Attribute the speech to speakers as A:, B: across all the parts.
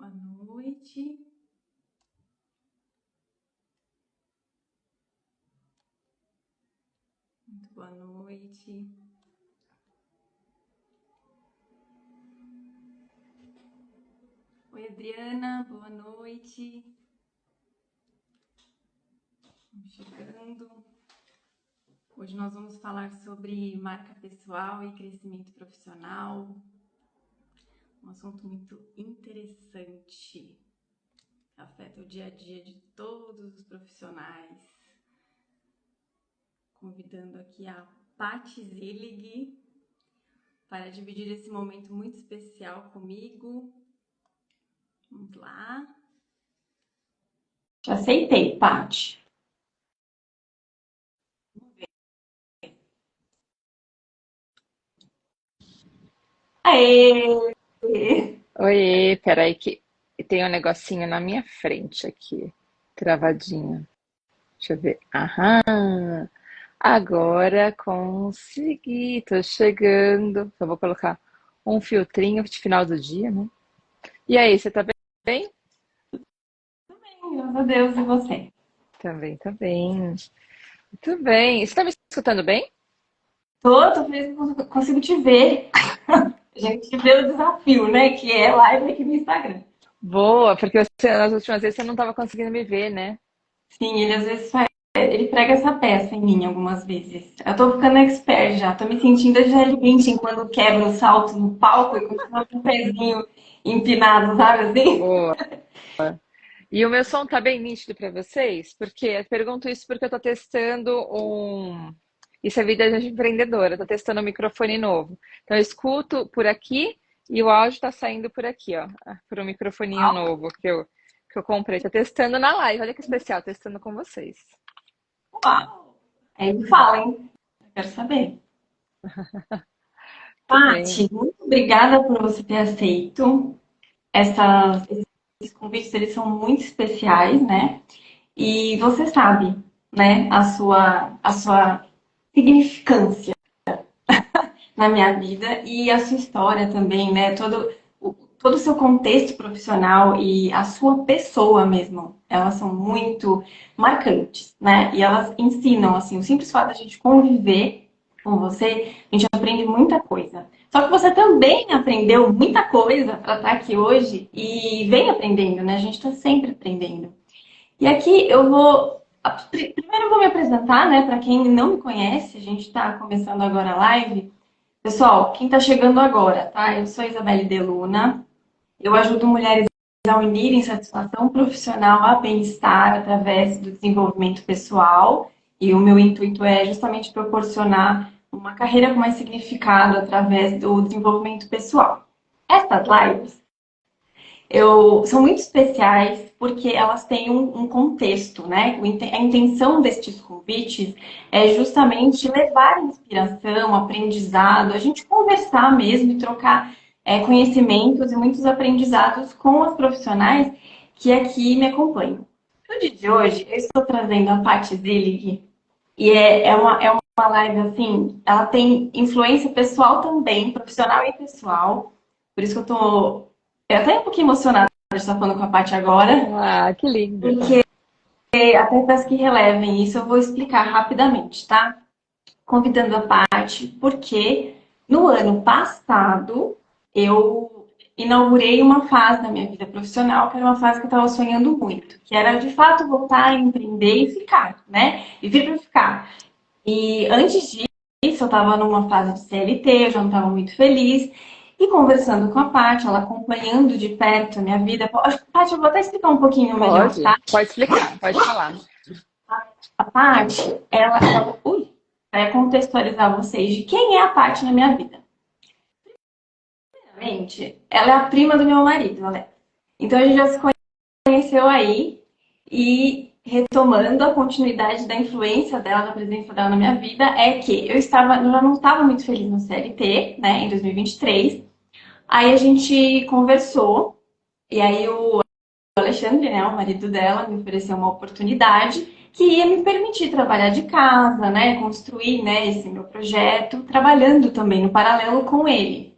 A: Boa noite. Muito boa noite. Oi, Adriana, boa noite. Vamos chegando. Hoje nós vamos falar sobre marca pessoal e crescimento profissional. Um assunto muito interessante, que afeta o dia a dia de todos os profissionais. Convidando aqui a Paty Zillig para dividir esse momento muito especial comigo. Vamos lá. Te aceitei, Paty. Aê!
B: Oiê, peraí que tem um negocinho na minha frente aqui, travadinho. Deixa eu ver. Aham, agora consegui, tô chegando. Só vou colocar um filtrinho de final do dia, né? E aí, você tá bem?
A: Graças a Deus, e você?
B: Também, tá bem. Muito bem. Você tá me escutando bem?
A: Tô feliz que eu consigo te ver. A gente vê o desafio, né? Que é live aqui no Instagram.
B: Boa, porque nas últimas vezes você não tava conseguindo me ver, né?
A: Sim, ele às vezes faz. Ele prega essa peça em mim algumas vezes. Eu tô ficando expert já, tô me sentindo a Gisele Bündchen quando quebra o salto no palco e continua com o pezinho empinado, sabe assim?
B: Boa. E o meu som tá bem nítido para vocês? Porque eu pergunto isso porque eu tô testando um. Isso é vida de empreendedora, eu tô testando um microfone novo. Então eu escuto por aqui e o áudio tá saindo por aqui, ó, por um microfoninho novo que eu comprei. Tô testando na live, olha que especial, testando com vocês.
A: Uau! Aí me fala, hein? Eu quero saber.
B: Tudo bem.
A: Paty, muito obrigada por você ter aceito. Esses convites, eles são muito especiais, né? E você sabe, né, a sua significância na minha vida e a sua história também, né? Todo o seu contexto profissional e a sua pessoa mesmo, elas são muito marcantes, né? E elas ensinam, assim, o simples fato de a gente conviver com você, a gente aprende muita coisa. Só que você também aprendeu muita coisa para estar aqui hoje e vem aprendendo, né? A gente está sempre aprendendo. E aqui eu vou. Primeiro eu vou me apresentar, né? Para quem não me conhece, a gente está começando agora a live. Pessoal, quem está chegando agora, tá? Eu sou a Isabelle Deluna. Eu ajudo mulheres a unirem satisfação profissional a bem-estar através do desenvolvimento pessoal. E o meu intuito é justamente proporcionar uma carreira com mais significado através do desenvolvimento pessoal. Essas lives são muito especiais porque elas têm um contexto, né? A intenção destes convites é justamente levar inspiração, aprendizado, a gente conversar mesmo e trocar conhecimentos e muitos aprendizados com as profissionais que aqui me acompanham. No dia de hoje, eu estou trazendo a Paty Zillig e é uma live assim, ela tem influência pessoal também, profissional e pessoal. Por isso que eu tô até um pouquinho emocionada de estar falando com a Paty agora,
B: Ah, que lindo.
A: porque até peço que relevem isso, eu vou explicar rapidamente, tá? Convidando a Paty, porque no ano passado eu inaugurei uma fase da minha vida profissional, que era uma fase que eu estava sonhando muito, que era de fato voltar a empreender e ficar, né? Viver para ficar. E antes disso, eu estava numa fase de CLT, eu já não estava muito feliz. E conversando com a Paty, ela acompanhando de perto a minha vida. Paty, eu vou até explicar um pouquinho melhor,
B: Pode?
A: tá?
B: Pode explicar, pode falar.
A: A Paty, para contextualizar vocês de quem é a Paty na minha vida. Primeiramente, ela é a prima do meu marido, Alex. Então a gente já se conheceu aí e retomando a continuidade da influência dela, da presença dela na minha vida, é que eu já não estava muito feliz no CLT, né, em 2023. Aí a gente conversou e aí o Alexandre, né, o marido dela, me ofereceu uma oportunidade que ia me permitir trabalhar de casa, né, construir, né, esse meu projeto, trabalhando também no paralelo com ele.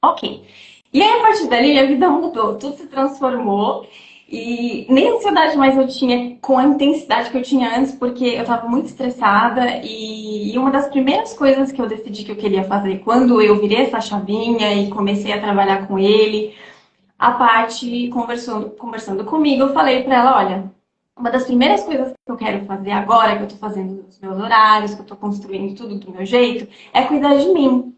A: Ok. E aí, a partir dali, minha vida mudou, tudo se transformou. E nem ansiedade mais eu tinha com a intensidade que eu tinha antes, porque eu estava muito estressada. E uma das primeiras coisas que eu decidi que eu queria fazer quando eu virei essa chavinha e comecei a trabalhar com ele, a Paty conversando comigo, eu falei para ela: olha, uma das primeiras coisas que eu quero fazer agora, que eu estou fazendo os meus horários, que eu estou construindo tudo do meu jeito, é cuidar de mim,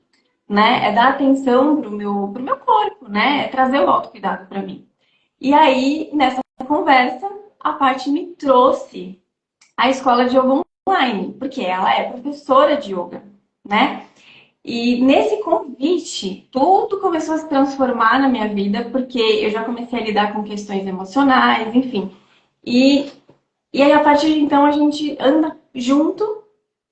A: né? É dar atenção pro meu corpo, né? É trazer o autocuidado para mim. E aí, nessa conversa, a Paty me trouxe a escola de yoga online, porque ela é professora de yoga, né? E nesse convite, tudo começou a se transformar na minha vida, porque eu já comecei a lidar com questões emocionais, enfim. E, e aí, a partir de então, a gente anda junto.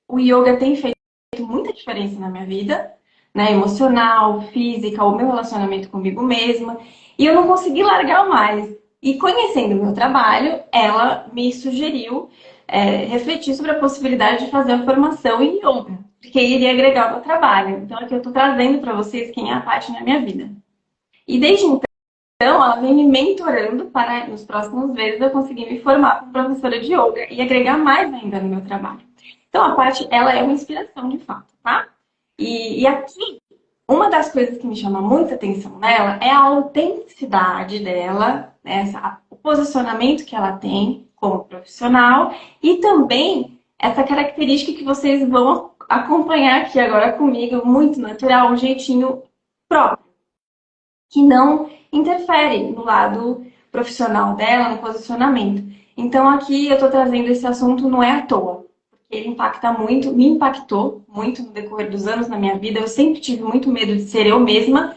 A: O yoga tem feito muita diferença na minha vida, né? Emocional, física, o meu relacionamento comigo mesma. E eu não consegui largar mais. E conhecendo o meu trabalho, ela me sugeriu refletir sobre a possibilidade de fazer a formação em yoga, porque iria agregar ao meu trabalho. Então, aqui eu estou trazendo para vocês quem é a Paty na minha vida. E desde então, ela vem me mentorando para, nos próximos meses, eu conseguir me formar como professora de yoga e agregar mais ainda no meu trabalho. Então, a Paty, ela é uma inspiração de fato, tá? E aqui, uma das coisas que me chama muita atenção nela é a autenticidade dela, né? O posicionamento que ela tem como profissional e também essa característica que vocês vão acompanhar aqui agora comigo, muito natural, um jeitinho próprio, que não interfere no lado profissional dela, no posicionamento. Então, aqui eu estou trazendo esse assunto não é à toa, porque ele impacta muito, me impactou muito no decorrer dos anos na minha vida. Eu sempre tive muito medo de ser eu mesma,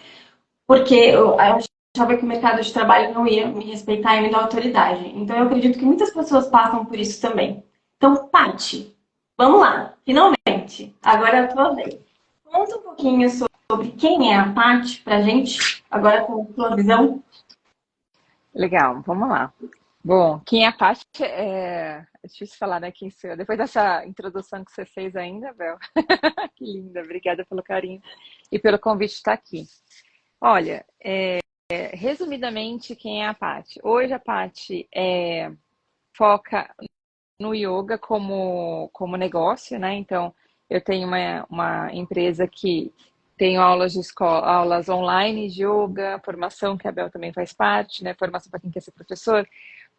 A: porque eu achava que o mercado de trabalho não ia me respeitar e me dar autoridade. Então, eu acredito que muitas pessoas passam por isso também. Então, Paty, vamos lá, finalmente, agora é a tua vez. Conta um pouquinho sobre quem é a Paty pra gente, agora com a tua visão.
B: Legal, vamos lá. Bom, quem é a Paty é difícil falar, né? Depois dessa introdução que você fez ainda, Bel. Que linda, obrigada pelo carinho e pelo convite de estar aqui. Olha, resumidamente, quem é a Paty? Hoje a Paty foca no yoga como negócio, né? Então, eu tenho uma empresa que tenho aulas de escola, aulas online de yoga, formação, que a Bel também faz parte, né? Formação para quem quer ser professor,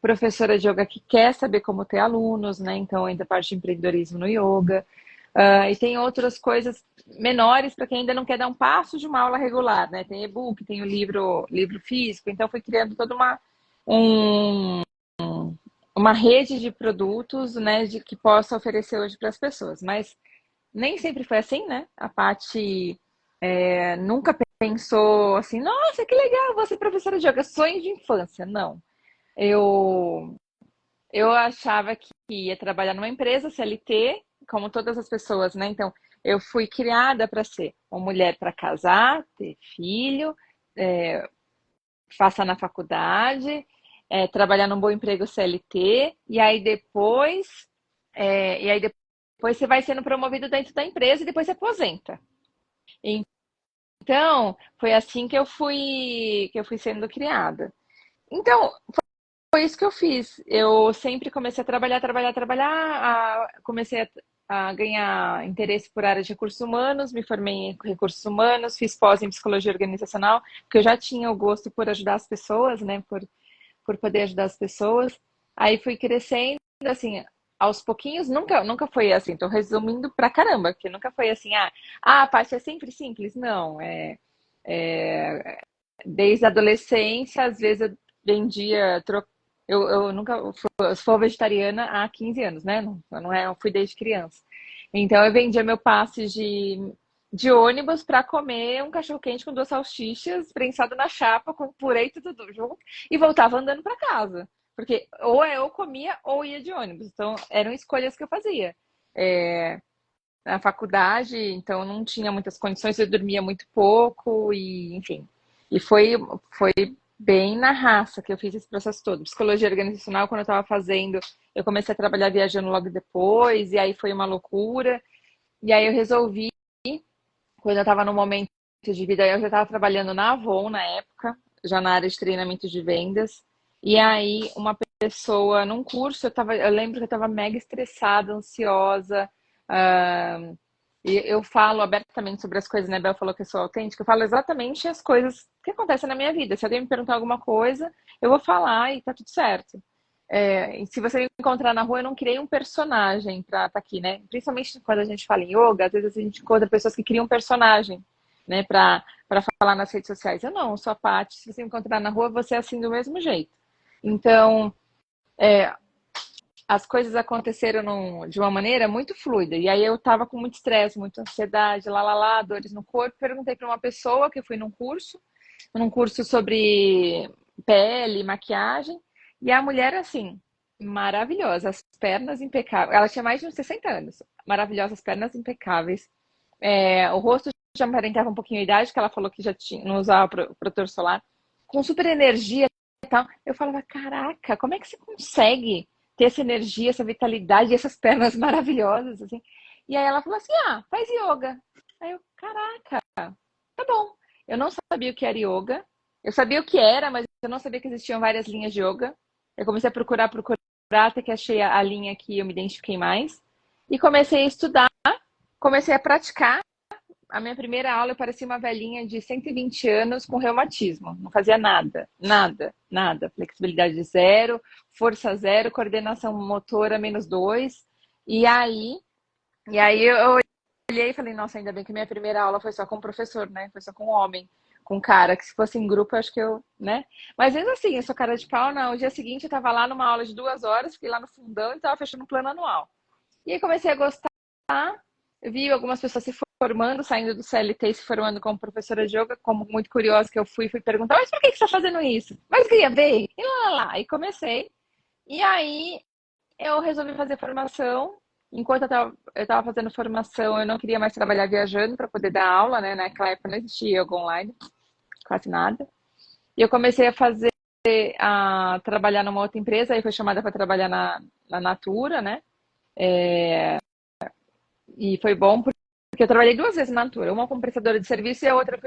B: professora de yoga que quer saber como ter alunos, né? Então, ainda parte de empreendedorismo no yoga. E tem outras coisas menores para quem ainda não quer dar um passo de uma aula regular, né? Tem e-book, tem o livro físico, então fui criando toda um, uma rede de produtos, né, que possa oferecer hoje para as pessoas. Mas nem sempre foi assim, né? A Paty nunca pensou assim, nossa, que legal, vou ser professora de yoga, sonho de infância. Não. Eu, eu achava que ia trabalhar numa empresa CLT, como todas as pessoas, né? Então, eu fui criada para ser uma mulher para casar, ter filho, é, faça na faculdade, trabalhar num bom emprego CLT, e aí depois você vai sendo promovido dentro da empresa e depois você aposenta. Então, foi assim que eu fui sendo criada. Então, foi isso que eu fiz. Eu sempre comecei a trabalhar, trabalhar, trabalhar, comecei a ganhar interesse por área de recursos humanos, me formei em recursos humanos, fiz pós em psicologia organizacional, porque eu já tinha o gosto por ajudar as pessoas, né? Por poder ajudar as pessoas. Aí fui crescendo, assim, aos pouquinhos, nunca foi assim. Tô resumindo pra caramba, porque nunca foi assim, a parte é sempre simples. Não, é desde a adolescência, às vezes eu vendia, eu nunca sou vegetariana há 15 anos, né? Não fui desde criança. Então eu vendia meu passe de ônibus para comer um cachorro-quente com duas salsichas prensado na chapa, com purê e tudo junto, e voltava andando para casa. Porque ou eu comia ou ia de ônibus. Então eram escolhas que eu fazia. Na faculdade, então eu não tinha muitas condições, eu dormia muito pouco, e enfim. E foi bem na raça que eu fiz esse processo todo. Psicologia organizacional, quando eu estava fazendo, eu comecei a trabalhar viajando logo depois, e aí foi uma loucura. E aí eu resolvi, quando eu estava no momento de vida. Eu já estava trabalhando na Avon na época, já na área de treinamento de vendas. E aí, uma pessoa num curso, eu lembro que eu estava mega estressada, ansiosa. ah, e eu falo abertamente sobre as coisas, né? Bel falou que eu sou autêntica. Eu falo exatamente as coisas que acontecem na minha vida. Se alguém me perguntar alguma coisa, eu vou falar e tá tudo certo. E se você me encontrar na rua, eu não criei um personagem pra estar aqui, né? Principalmente quando a gente fala em yoga, às vezes a gente encontra pessoas que criam um personagem, né? Pra falar nas redes sociais. Eu não, sou a Paty. Se você me encontrar na rua, você é assim do mesmo jeito. Então, as coisas aconteceram de uma maneira muito fluida. E aí eu tava com muito estresse, muita ansiedade, dores no corpo. Perguntei para uma pessoa que eu fui num curso sobre pele, maquiagem, e a mulher, assim, maravilhosa, as pernas impecáveis. Ela tinha mais de uns 60 anos, maravilhosas pernas impecáveis. O rosto já me aparentava um pouquinho a idade, que ela falou que já tinha, não usava protetor solar, com super energia e tal. Eu falava, caraca, como é que você consegue ter essa energia, essa vitalidade, essas pernas maravilhosas, assim? E aí ela falou assim, faz yoga. Aí eu, caraca, tá bom. Eu não sabia o que era yoga. Eu sabia o que era, mas eu não sabia que existiam várias linhas de yoga. Eu comecei a procurar, até que achei a linha que eu me identifiquei mais. E comecei a estudar, comecei a praticar. A minha primeira aula eu parecia uma velhinha de 120 anos com reumatismo. Não fazia nada, nada, nada. Flexibilidade zero, força zero, coordenação motora -2. E aí, eu olhei e falei, nossa, ainda bem que minha primeira aula foi só com o professor, né? Foi só com um homem, com um cara, que se fosse em grupo, eu acho que eu, né? Mas mesmo assim, eu sou cara de pau, não. O dia seguinte eu tava lá numa aula de 2 horas, fiquei lá no fundão e tava fechando um plano anual. E aí comecei a gostar, eu vi algumas pessoas se formando, saindo do CLT e se formando como professora de yoga, como muito curiosa que eu fui perguntar, mas por que você está fazendo isso? Mas queria ver, e lá. E comecei. E aí eu resolvi fazer formação. Enquanto eu tava fazendo formação, eu não queria mais trabalhar viajando para poder dar aula, né? Naquela época não existia yoga online, quase nada. E eu comecei a trabalhar numa outra empresa, aí fui chamada para trabalhar na Natura, né? E foi bom porque eu trabalhei 2 vezes na Natura, uma como prestadora de serviço e a outra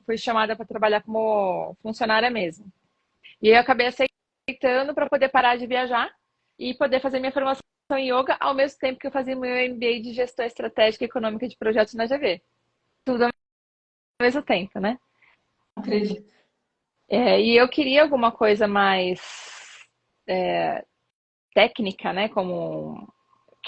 B: fui chamada para trabalhar como funcionária mesmo. E eu acabei aceitando para poder parar de viajar e poder fazer minha formação em yoga ao mesmo tempo que eu fazia meu MBA de gestão estratégica e econômica de projetos na GV. Tudo ao mesmo tempo, né?
A: Não acredito.
B: E eu queria alguma coisa mais técnica, né? Com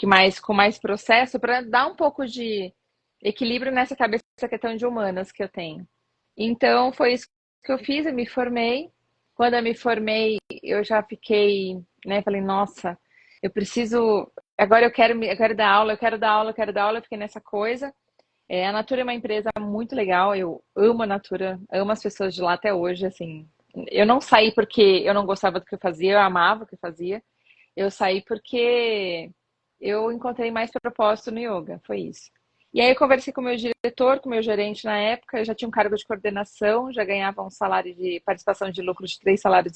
B: mais processo, para dar um pouco de equilíbrio nessa cabeça que é tão de humanas que eu tenho. Então, foi isso que eu fiz, eu me formei. Quando eu me formei, eu já fiquei, né, falei, nossa, eu preciso, agora eu quero dar aula, eu quero dar aula, eu quero dar aula, eu fiquei nessa coisa. A Natura é uma empresa muito legal, eu amo a Natura, amo as pessoas de lá até hoje, assim. Eu não saí porque eu não gostava do que eu fazia, eu amava o que eu fazia. Eu saí porque eu encontrei mais propósito no yoga, foi isso. E aí eu conversei com o meu diretor, com o meu gerente na época, eu já tinha um cargo de coordenação, já ganhava um salário de participação de lucro de 3,5 salários,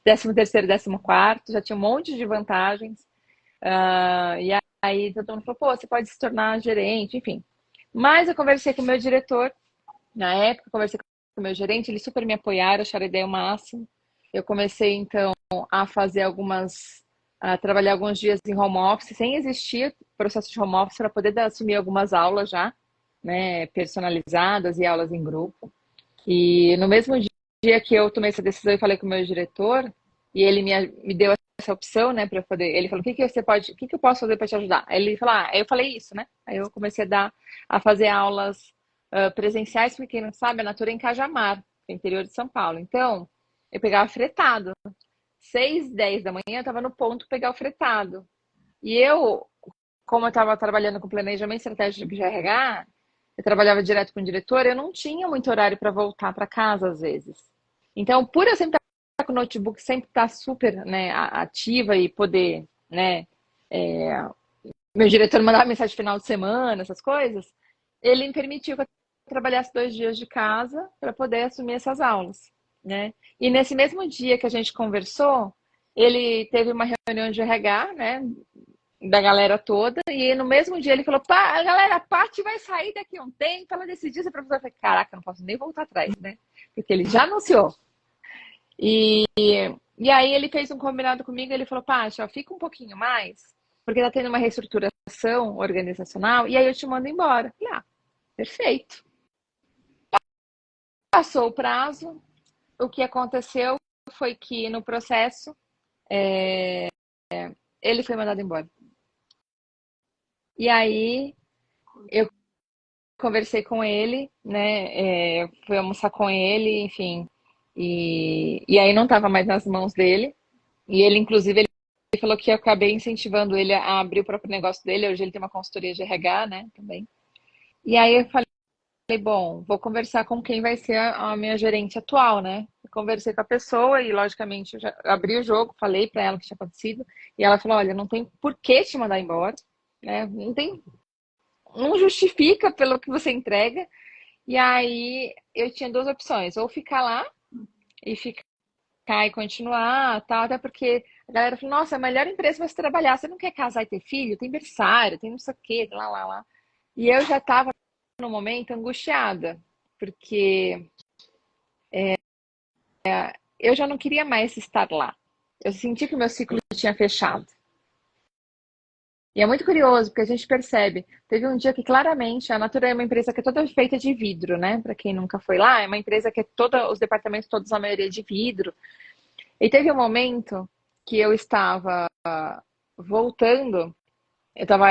B: 13º, 14º, já tinha um monte de vantagens. E aí todo mundo falou, pô, você pode se tornar gerente, enfim. Mas eu conversei com o meu diretor, na época, conversei com o meu gerente, eles super me apoiaram, acharam a ideia o máximo. Eu comecei, então, a fazer a trabalhar alguns dias em home office, sem existir processo de home office, para poder assumir algumas aulas já, né, personalizadas e aulas em grupo. E no mesmo dia que eu tomei essa decisão, eu falei com o meu diretor, e ele me deu essa opção, né, para eu poder. Ele falou: o que que eu posso fazer para te ajudar? Aí ele falou: eu falei isso, né? Aí eu comecei a fazer aulas presenciais, porque quem não sabe, a Natura é em Cajamar, que é interior de São Paulo. Então, eu pegava fretado. 6, 10 da manhã, eu estava no ponto pegar o fretado. E eu, como eu estava trabalhando com planejamento estratégico de RH, eu trabalhava direto com o diretor, eu não tinha muito horário para voltar para casa às vezes. Então, por eu sempre estar com o notebook, sempre estar super, né, ativa e poder, né, meu diretor mandava mensagem final de semana, essas coisas, ele me permitiu que eu trabalhasse 2 dias de casa para poder assumir essas aulas, né? E nesse mesmo dia que a gente conversou, ele teve uma reunião de RH, né? da galera toda, e no mesmo dia ele falou, pá, galera, a Paty vai sair daqui a um tempo, ela decidiu ser professora. Eu falei, caraca, eu não posso nem voltar atrás, né? Porque ele já anunciou. E, e aí ele fez um combinado comigo, ele falou, Paty, ó, fica um pouquinho mais, porque tá tendo uma reestruturação organizacional, e aí eu te mando embora. Eu falei, ah, perfeito. Passou o prazo, o que aconteceu foi que no processo ele foi mandado embora. E aí eu conversei com ele, né? Fui almoçar com ele, enfim. E aí não estava mais nas mãos dele. E ele, inclusive, ele falou que eu acabei incentivando ele a abrir o próprio negócio dele. Hoje ele tem uma consultoria de RH, né? Também. E aí eu falei, bom, vou conversar com quem vai ser a minha gerente atual, né? Eu conversei com a pessoa e, logicamente, eu já abri o jogo, falei para ela o que tinha acontecido. E ela falou, olha, não tem por que te mandar embora, né? Não justifica pelo que você entrega. E aí eu tinha duas opções, ou ficar lá e ficar e continuar, tal, até porque a galera falou, nossa, é a melhor empresa para você trabalhar, você não quer casar e ter filho? Tem berçário, tem não sei o quê, lá, lá, lá. E eu já estava no momento angustiada, porque eu já não queria mais estar lá. Eu senti que o meu ciclo tinha fechado. E é muito curioso, porque a gente percebe. Teve um dia que claramente a Natura é uma empresa que é toda feita de vidro, né? Para quem nunca foi lá, é uma empresa que é toda, os departamentos todos, a maioria de vidro. E teve um momento que eu estava voltando, eu tava,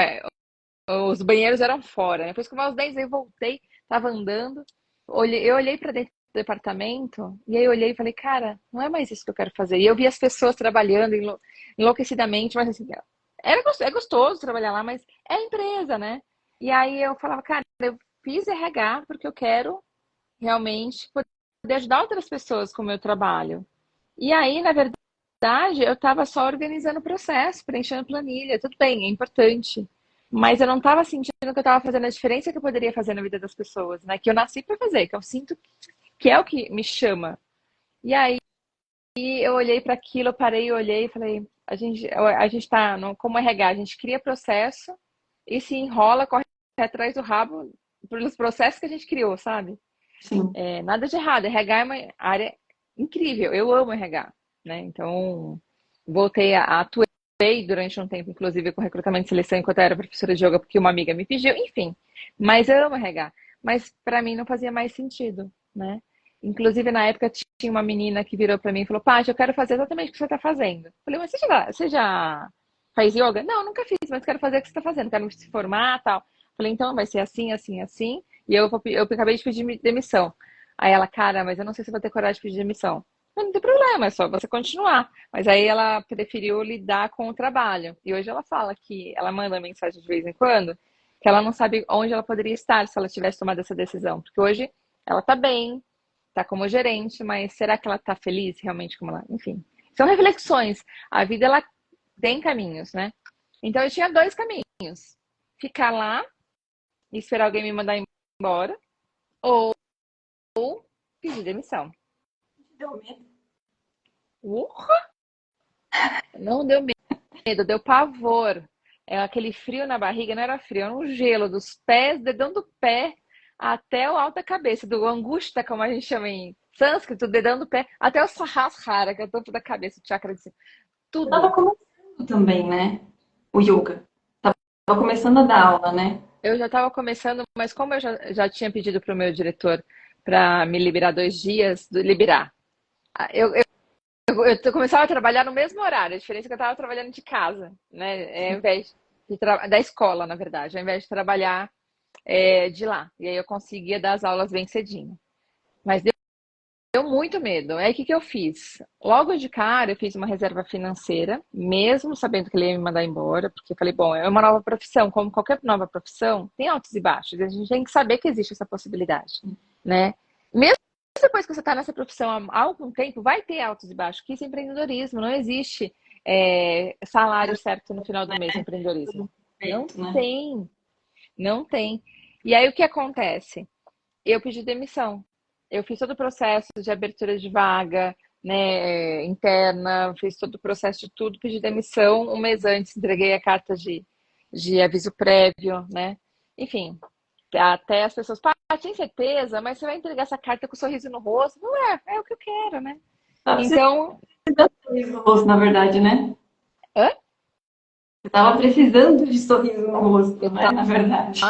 B: os banheiros eram fora, né? Depois que eu os 10, eu voltei, tava andando, eu olhei para dentro do departamento, e aí eu olhei e falei, cara, não é mais isso que eu quero fazer. E eu vi as pessoas trabalhando enlouquecidamente, mas assim, é gostoso trabalhar lá, mas é empresa, né? E aí eu falava, cara, eu fiz RH porque eu quero realmente poder ajudar outras pessoas com o meu trabalho. E aí, na verdade, eu estava só organizando o processo, preenchendo planilha, tudo bem, é importante. Mas eu não estava sentindo que eu estava fazendo a diferença que eu poderia fazer na vida das pessoas, né? Que eu nasci para fazer, que eu sinto que é o que me chama. E aí eu olhei para aquilo, eu parei, eu olhei e falei, a gente tá como RH, a gente cria processo e se enrola, corre atrás do rabo pelos processos que a gente criou, sabe?
A: Sim.
B: Nada de errado, RH é uma área incrível, eu amo RH, né? Então, atuei durante um tempo, inclusive, com recrutamento e seleção enquanto eu era professora de yoga, porque uma amiga me pediu, enfim. Mas eu amo RH. Mas para mim não fazia mais sentido, né? Inclusive, na época, tinha uma menina que virou para mim e falou, Paty, eu quero fazer exatamente o que você está fazendo. Eu falei, mas você já faz yoga? Não, nunca fiz, mas quero fazer o que você está fazendo, quero me formar, tal. Eu falei, então vai ser assim, assim, assim. E eu acabei de pedir demissão. Aí ela, cara, mas eu não sei se vou ter coragem de pedir demissão. Não tem problema, é só você continuar. Mas aí ela preferiu lidar com o trabalho. E hoje ela fala que ela manda mensagem de vez em quando, que ela não sabe onde ela poderia estar se ela tivesse tomado essa decisão. Porque hoje ela tá bem, tá como gerente, mas será que ela tá feliz realmente como ela? Enfim, são reflexões. A vida, ela tem caminhos, né? Então eu tinha dois caminhos. Ficar lá e esperar alguém me mandar embora, ou pedir demissão.
A: Deu medo.
B: Urra! Não deu medo, deu pavor. É aquele frio na barriga, não era frio, era um gelo dos pés, dedão do pé até o alto da cabeça, do angusta, como a gente chama em sânscrito, dedão do pé, até o sahasrara, que é o topo da cabeça, o chakra de cima.
A: Eu tava
B: Tudo.
A: começando também, né? O yoga. Tava começando a dar aula, né?
B: Eu já estava começando, mas como eu já tinha pedido para o meu diretor para me liberar 2 dias, liberar. Eu começava a trabalhar no mesmo horário, a diferença é que eu estava trabalhando de casa, né? Ao invés da escola, na verdade, ao invés de trabalhar de lá. E aí eu conseguia dar as aulas bem cedinho. Mas deu muito medo. Aí o que que eu fiz? Logo de cara, eu fiz uma reserva financeira, mesmo sabendo que ele ia me mandar embora, porque eu falei, bom, é uma nova profissão, como qualquer nova profissão, tem altos e baixos, e a gente tem que saber que existe essa possibilidade, né? Mesmo depois que você está nessa profissão há algum tempo, vai ter altos e baixos, que isso é empreendedorismo, não existe salário certo no final do mês no empreendedorismo. Não
A: Feito, né?
B: tem, não tem. E aí o que acontece? Eu pedi demissão. Eu fiz todo o processo de abertura de vaga, né, interna, fiz todo o processo de tudo, pedi demissão um mês antes, entreguei a carta de aviso prévio, né? Enfim, até as pessoas, pá, tem certeza, mas você vai entregar essa carta com um sorriso no rosto? Não é, é o que eu quero, né?
A: Tá precisando
B: Então,
A: de sorriso no rosto, na verdade, né?
B: hã?
A: Eu tava precisando de sorriso no rosto,
B: Eu
A: né? Na verdade.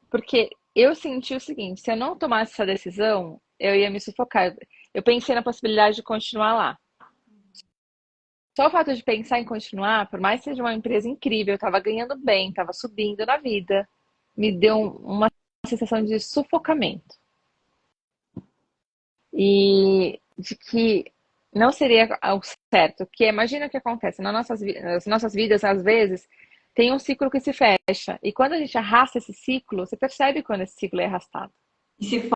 B: Porque eu senti o seguinte, se eu não tomasse essa decisão, eu ia me sufocar. Eu pensei na possibilidade de continuar lá. Só o fato de pensar em continuar, por mais que seja uma empresa incrível, eu estava ganhando bem, estava subindo na vida, me deu uma sensação de sufocamento. E de que não seria o certo. Que imagina o que acontece nas nossas vidas, às vezes, tem um ciclo que se fecha. E quando a gente arrasta esse ciclo, você percebe quando esse ciclo é arrastado.
A: E se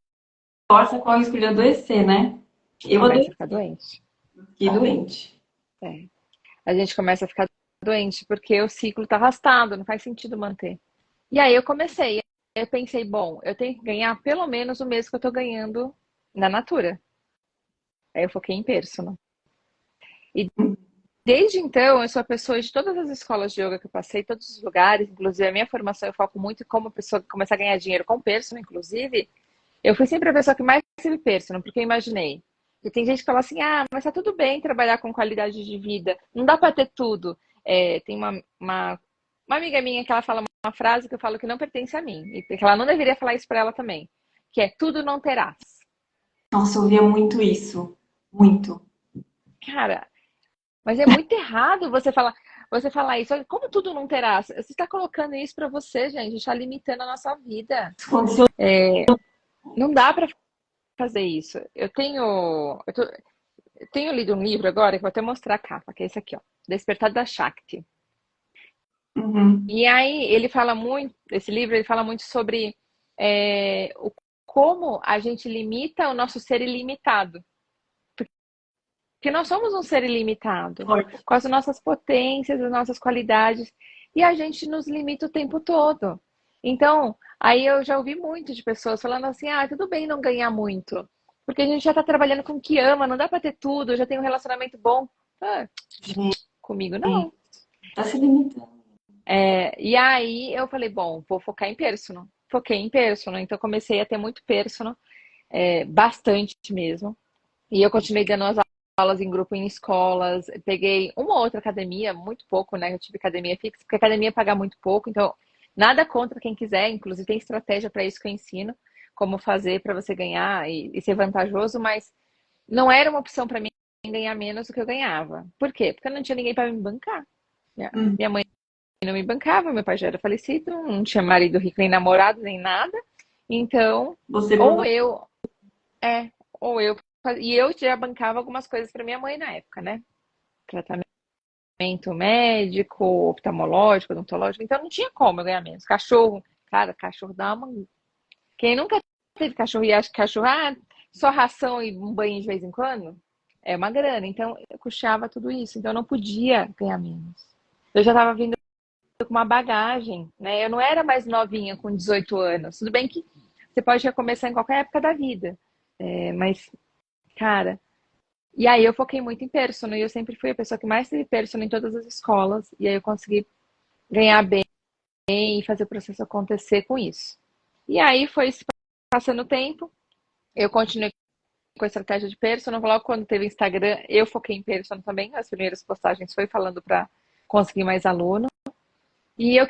A: força, corre o risco de adoecer, né? Eu
B: Começa a
A: adoeci,
B: ficar doente.
A: fiquei doente.
B: É. A gente começa a ficar doente porque o ciclo está arrastado, não faz sentido manter. E aí eu comecei. Eu pensei, bom, eu tenho que ganhar pelo menos o mesmo que eu estou ganhando na Natura. Aí eu foquei em personal. E desde então, eu sou a pessoa de todas as escolas de yoga que eu passei, todos os lugares, inclusive a minha formação, eu foco muito em como a pessoa começar a ganhar dinheiro com personal, inclusive. Eu fui sempre a pessoa que mais teve personal, porque eu imaginei. E tem gente que fala assim, ah, mas tá tudo bem trabalhar com qualidade de vida, não dá para ter tudo. É, tem uma amiga minha que ela fala uma frase que eu falo que não pertence a mim, e que ela não deveria falar isso para ela também, que é tudo não terás.
A: Nossa, eu ouvia muito isso. Muito.
B: Cara, mas é muito errado você falar isso. Olha, como tudo não terás? Você está colocando isso para você, gente, está limitando a nossa vida.
A: Aconteceu.
B: Não dá para fazer isso. Eu tenho lido um livro agora que vou até mostrar a capa, que é esse aqui, ó, Despertar da Shakti.
A: Uhum.
B: E aí ele fala muito, esse livro ele fala muito sobre como a gente limita o nosso ser ilimitado. Porque nós somos um ser ilimitado,
A: Forte.
B: com as nossas potências, as nossas qualidades, e a gente nos limita o tempo todo. Então, aí eu já ouvi muito de pessoas falando assim: ah, tudo bem não ganhar muito, porque a gente já está trabalhando com o que ama, não dá para ter tudo, já tem um relacionamento bom. Ah, comigo não.
A: Tá se limitando.
B: E aí eu falei: bom, vou focar em personal. Foquei em personal, então comecei a ter muito personal, bastante mesmo. E eu continuei dando as aulas em grupo em escolas, peguei uma ou outra academia, muito pouco, né? Eu tive academia fixa, porque a academia paga muito pouco, então nada contra quem quiser, inclusive tem estratégia para isso que eu ensino, como fazer para você ganhar e ser vantajoso, mas não era uma opção para mim ganhar menos do que eu ganhava. Por quê? Porque eu não tinha ninguém para me bancar.
A: Hum.
B: Minha mãe não me bancava, meu pai já era falecido, não tinha marido rico nem namorado, nem nada. Então,
A: Você
B: ou
A: mudou.
B: eu, é, ou eu e eu já bancava algumas coisas para minha mãe na época, né? Tratamento médico, oftalmológico, odontológico. Então não tinha como eu ganhar menos. Cachorro, cara, cachorro dá uma. Quem nunca teve cachorro e acha que cachorro, só ração e um banho de vez em quando, é uma grana. Então eu custeava tudo isso. Então eu não podia ganhar menos. Eu já estava vindo com uma bagagem, né? Eu não era mais novinha com 18 anos. Tudo bem que você pode recomeçar em qualquer época da vida. Mas, cara, e aí eu foquei muito em personal e eu sempre fui a pessoa que mais teve personal em todas as escolas. E aí eu consegui ganhar bem e fazer o processo acontecer com isso. E aí foi se passando o tempo, eu continuei com a estratégia de personal. Logo quando teve Instagram, eu foquei em personal também. As primeiras postagens foi falando para conseguir mais aluno. E eu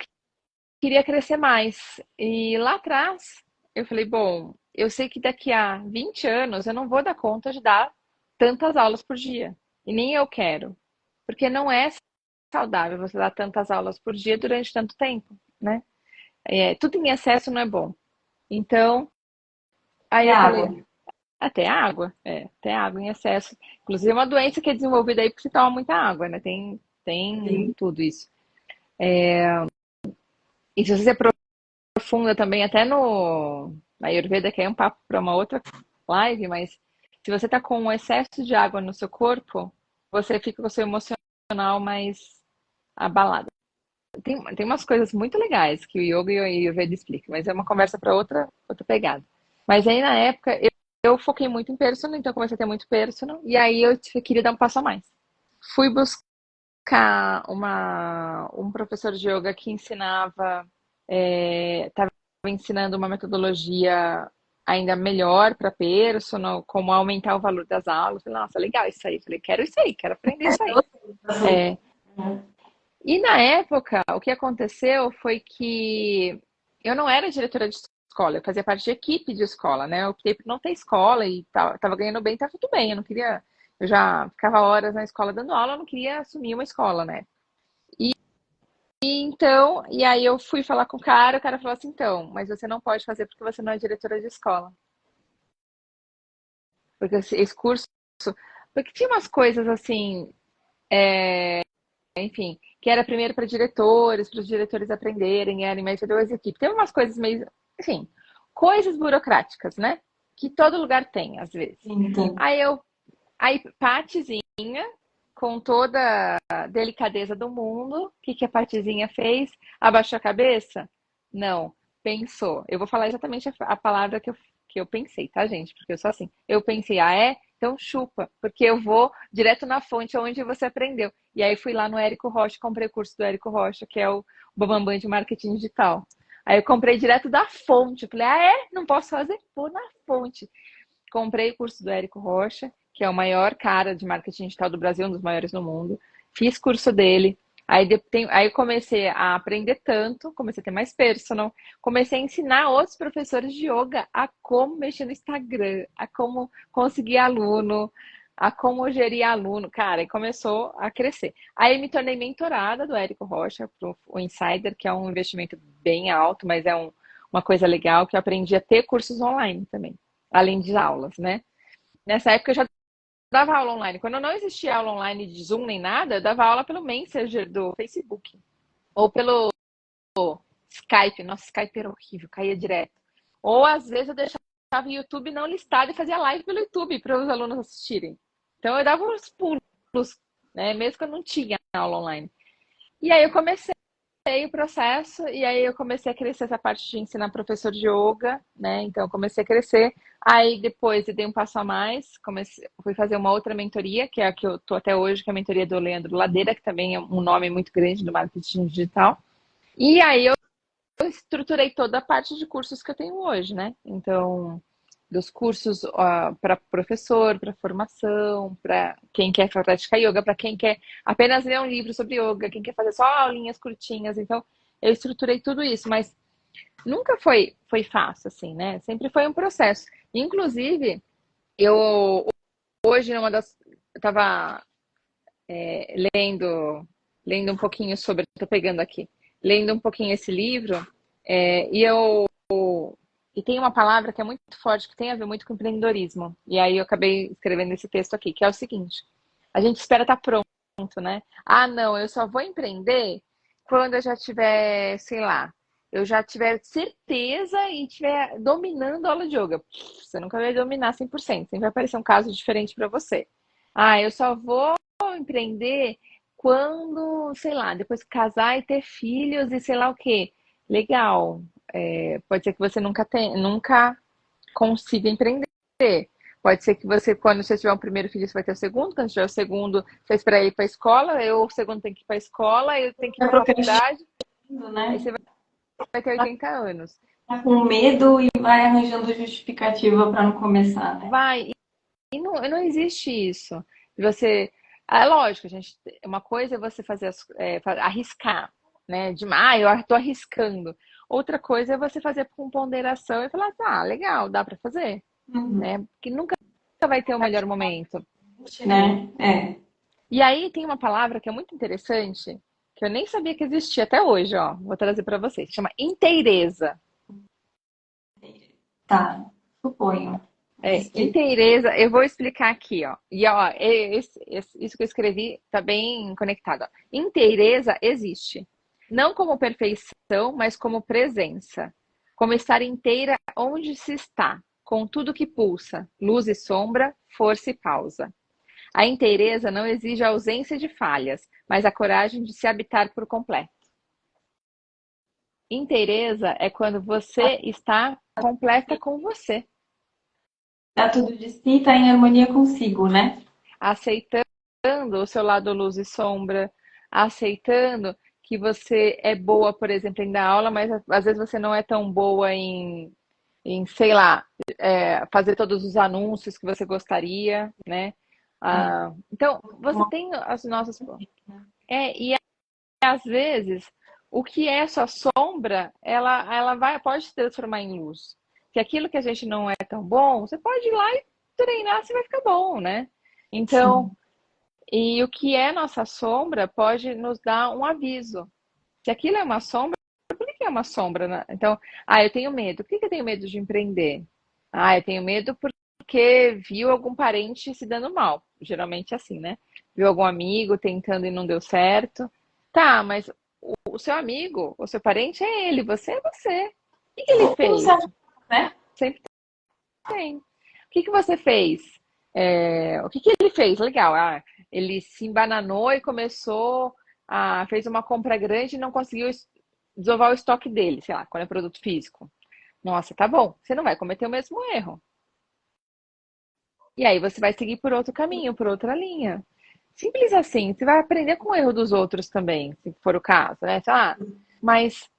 B: queria crescer mais. E lá atrás, eu falei, bom, eu sei que daqui a 20 anos eu não vou dar conta de dar tantas aulas por dia. E nem eu quero. Porque não é saudável você dar tantas aulas por dia durante tanto tempo, né? Tudo em excesso não é bom. Então, aí
A: É
B: eu
A: água.
B: falei, até água em excesso. Inclusive, é uma doença que é desenvolvida aí porque você toma muita água, né? Tem
A: Sim.
B: tudo isso. E se você aprofunda também até no na Ayurveda, que é um papo para uma outra live, mas se você está com um excesso de água no seu corpo, você fica com o seu emocional mais abalado. Tem umas coisas muito legais que o yoga e o Ayurveda explicam, mas é uma conversa para outra pegada. Mas aí na época eu foquei muito em personal, então eu comecei a ter muito personal, e aí eu queria dar um passo a mais. Fui buscar um professor de yoga que ensinava, estava ensinando uma metodologia ainda melhor para personal, como aumentar o valor das aulas. Falei, nossa, legal isso aí. Falei, quero isso aí, quero aprender isso aí. É, e na época, o que aconteceu foi que eu não era diretora de escola, eu fazia parte de equipe de escola, né? Eu optei por não ter escola e tava ganhando bem, tá tudo bem. Eu não queria, eu já ficava horas na escola dando aula, eu não queria assumir uma escola, né? Então, e aí eu fui falar com o cara falou assim, então, mas você não pode fazer porque você não é diretora de escola. Porque esse curso, porque tinha umas coisas assim, enfim, que era primeiro para os diretores aprenderem, era mais de duas equipes. Tem umas coisas meio, enfim, coisas burocráticas, né? Que todo lugar tem, às vezes.
A: Sim.
B: Aí Patizinha, com toda a delicadeza do mundo, o que que a Patizinha fez? Abaixou a cabeça? Não, pensou. Eu vou falar exatamente a palavra que eu pensei, tá, gente? Porque eu sou assim. Eu pensei, ah, é? Então chupa, porque eu vou direto na fonte onde você aprendeu. E aí fui lá no Érico Rocha, comprei o curso do Érico Rocha, que é o Bambambam de Marketing Digital. Aí eu comprei direto da fonte. Falei, ah, é? Não posso fazer? Vou na fonte. Comprei o curso do Érico Rocha, que é o maior cara de marketing digital do Brasil, um dos maiores no mundo. Fiz curso dele. Aí comecei a aprender tanto, comecei a ter mais personal, comecei a ensinar outros professores de yoga a como mexer no Instagram, a como conseguir aluno, a como gerir aluno, cara, e começou a crescer. Aí me tornei mentorada do Érico Rocha, o Insider, que é um investimento bem alto, mas é uma coisa legal, que eu aprendi a ter cursos online também, além de aulas, né? Nessa época eu já dava aula online. Quando não existia aula online de Zoom nem nada, eu dava aula pelo Messenger do Facebook. Ou pelo Skype. Nossa, Skype era horrível, caía direto. Ou às vezes eu deixava o YouTube não listado e fazia live pelo YouTube para os alunos assistirem. Então eu dava uns pulos, né? Mesmo que eu não tinha aula online. E aí eu comecei o processo e aí eu comecei a crescer essa parte de ensinar professor de yoga, né? Então eu comecei a crescer. Aí depois eu dei um passo a mais, fui fazer uma outra mentoria, que é a que eu tô até hoje, que é a mentoria do Leandro Ladeira, que também é um nome muito grande do marketing digital. E aí eu estruturei toda a parte de cursos que eu tenho hoje, né? Então, dos cursos para professor, para formação, para quem quer praticar yoga, para quem quer apenas ler um livro sobre yoga, quem quer fazer só aulinhas curtinhas. Então, eu estruturei tudo isso, mas nunca foi fácil, assim, né? Sempre foi um processo. Inclusive, eu hoje, eu estava lendo um pouquinho sobre, estou pegando aqui, lendo um pouquinho esse livro, e eu e tem uma palavra que é muito forte, que tem a ver muito com empreendedorismo. E aí eu acabei escrevendo esse texto aqui, que é o seguinte: a gente espera estar pronto, né? Ah, não, eu só vou empreender quando eu já tiver, sei lá, eu já tiver certeza e estiver dominando a aula de yoga. Você nunca vai dominar 100%, sempre vai aparecer um caso diferente para você. Ah, eu só vou empreender quando, sei lá, depois casar e ter filhos e sei lá o quê. Legal. Pode ser que você nunca consiga empreender. Pode ser que você, quando você tiver o primeiro filho, você vai ter o segundo. Quando tiver o segundo, você espera ir para a escola. O segundo tem que ir para a escola, eu tenho que ir
A: Tá
B: para a faculdade.
A: procrastinando,
B: Aí
A: né?
B: você vai ter 80 anos.
A: Tá com medo e vai arranjando justificativa para não começar, né?
B: Vai. E não existe isso. Você. É lógico, gente. Uma coisa é você fazer arriscar, né? Eu estou arriscando. Outra coisa é você fazer com ponderação e falar, tá, legal, dá para fazer,
A: Uhum.
B: né? Porque nunca vai ter o melhor momento.
A: Né? É.
B: E aí tem uma palavra que é muito interessante, que eu nem sabia que existia até hoje, ó. Vou trazer para vocês. Chama inteireza.
A: Tá, suponho. Mas que
B: Inteireza, eu vou explicar aqui, ó. E ó, isso que eu escrevi tá bem conectado. Ó. Inteireza existe, não como perfeição, mas como presença, como estar inteira onde se está, com tudo que pulsa, luz e sombra, força e pausa. A inteireza não exige a ausência de falhas, mas a coragem de se habitar por completo. Inteireza é quando você está completa com você.
A: Dá tudo de si, e tá em harmonia consigo, né?
B: Aceitando o seu lado luz e sombra, aceitando que você é boa, por exemplo, em dar aula, mas às vezes você não é tão boa sei lá, fazer todos os anúncios que você gostaria, né?
A: É.
B: Então, você tem as nossas. E às vezes, o que é sua sombra, pode se transformar em luz. Que aquilo que a gente não é tão bom, você pode ir lá e treinar, você vai ficar bom, né? Então,
A: Sim.
B: e o que é nossa sombra pode nos dar um aviso. Se aquilo é uma sombra, por que é uma sombra, né? Então, eu tenho medo. Por que eu tenho medo de empreender? Eu tenho medo porque viu algum parente se dando mal. Geralmente é assim, né? Viu algum amigo tentando e não deu certo. Tá, mas o seu amigo, o seu parente é ele, você é você. O que ele
A: E você
B: fez?
A: acha, né?
B: Sempre tem. O que você fez? O que ele fez? Legal. Ele se embananou e fez uma compra grande e não conseguiu desovar o estoque dele, sei lá, quando é produto físico. Nossa, tá bom. Você não vai cometer o mesmo erro. E aí você vai seguir por outro caminho, por outra linha. Simples assim. Você vai aprender com o erro dos outros também, se for o caso, né? Mas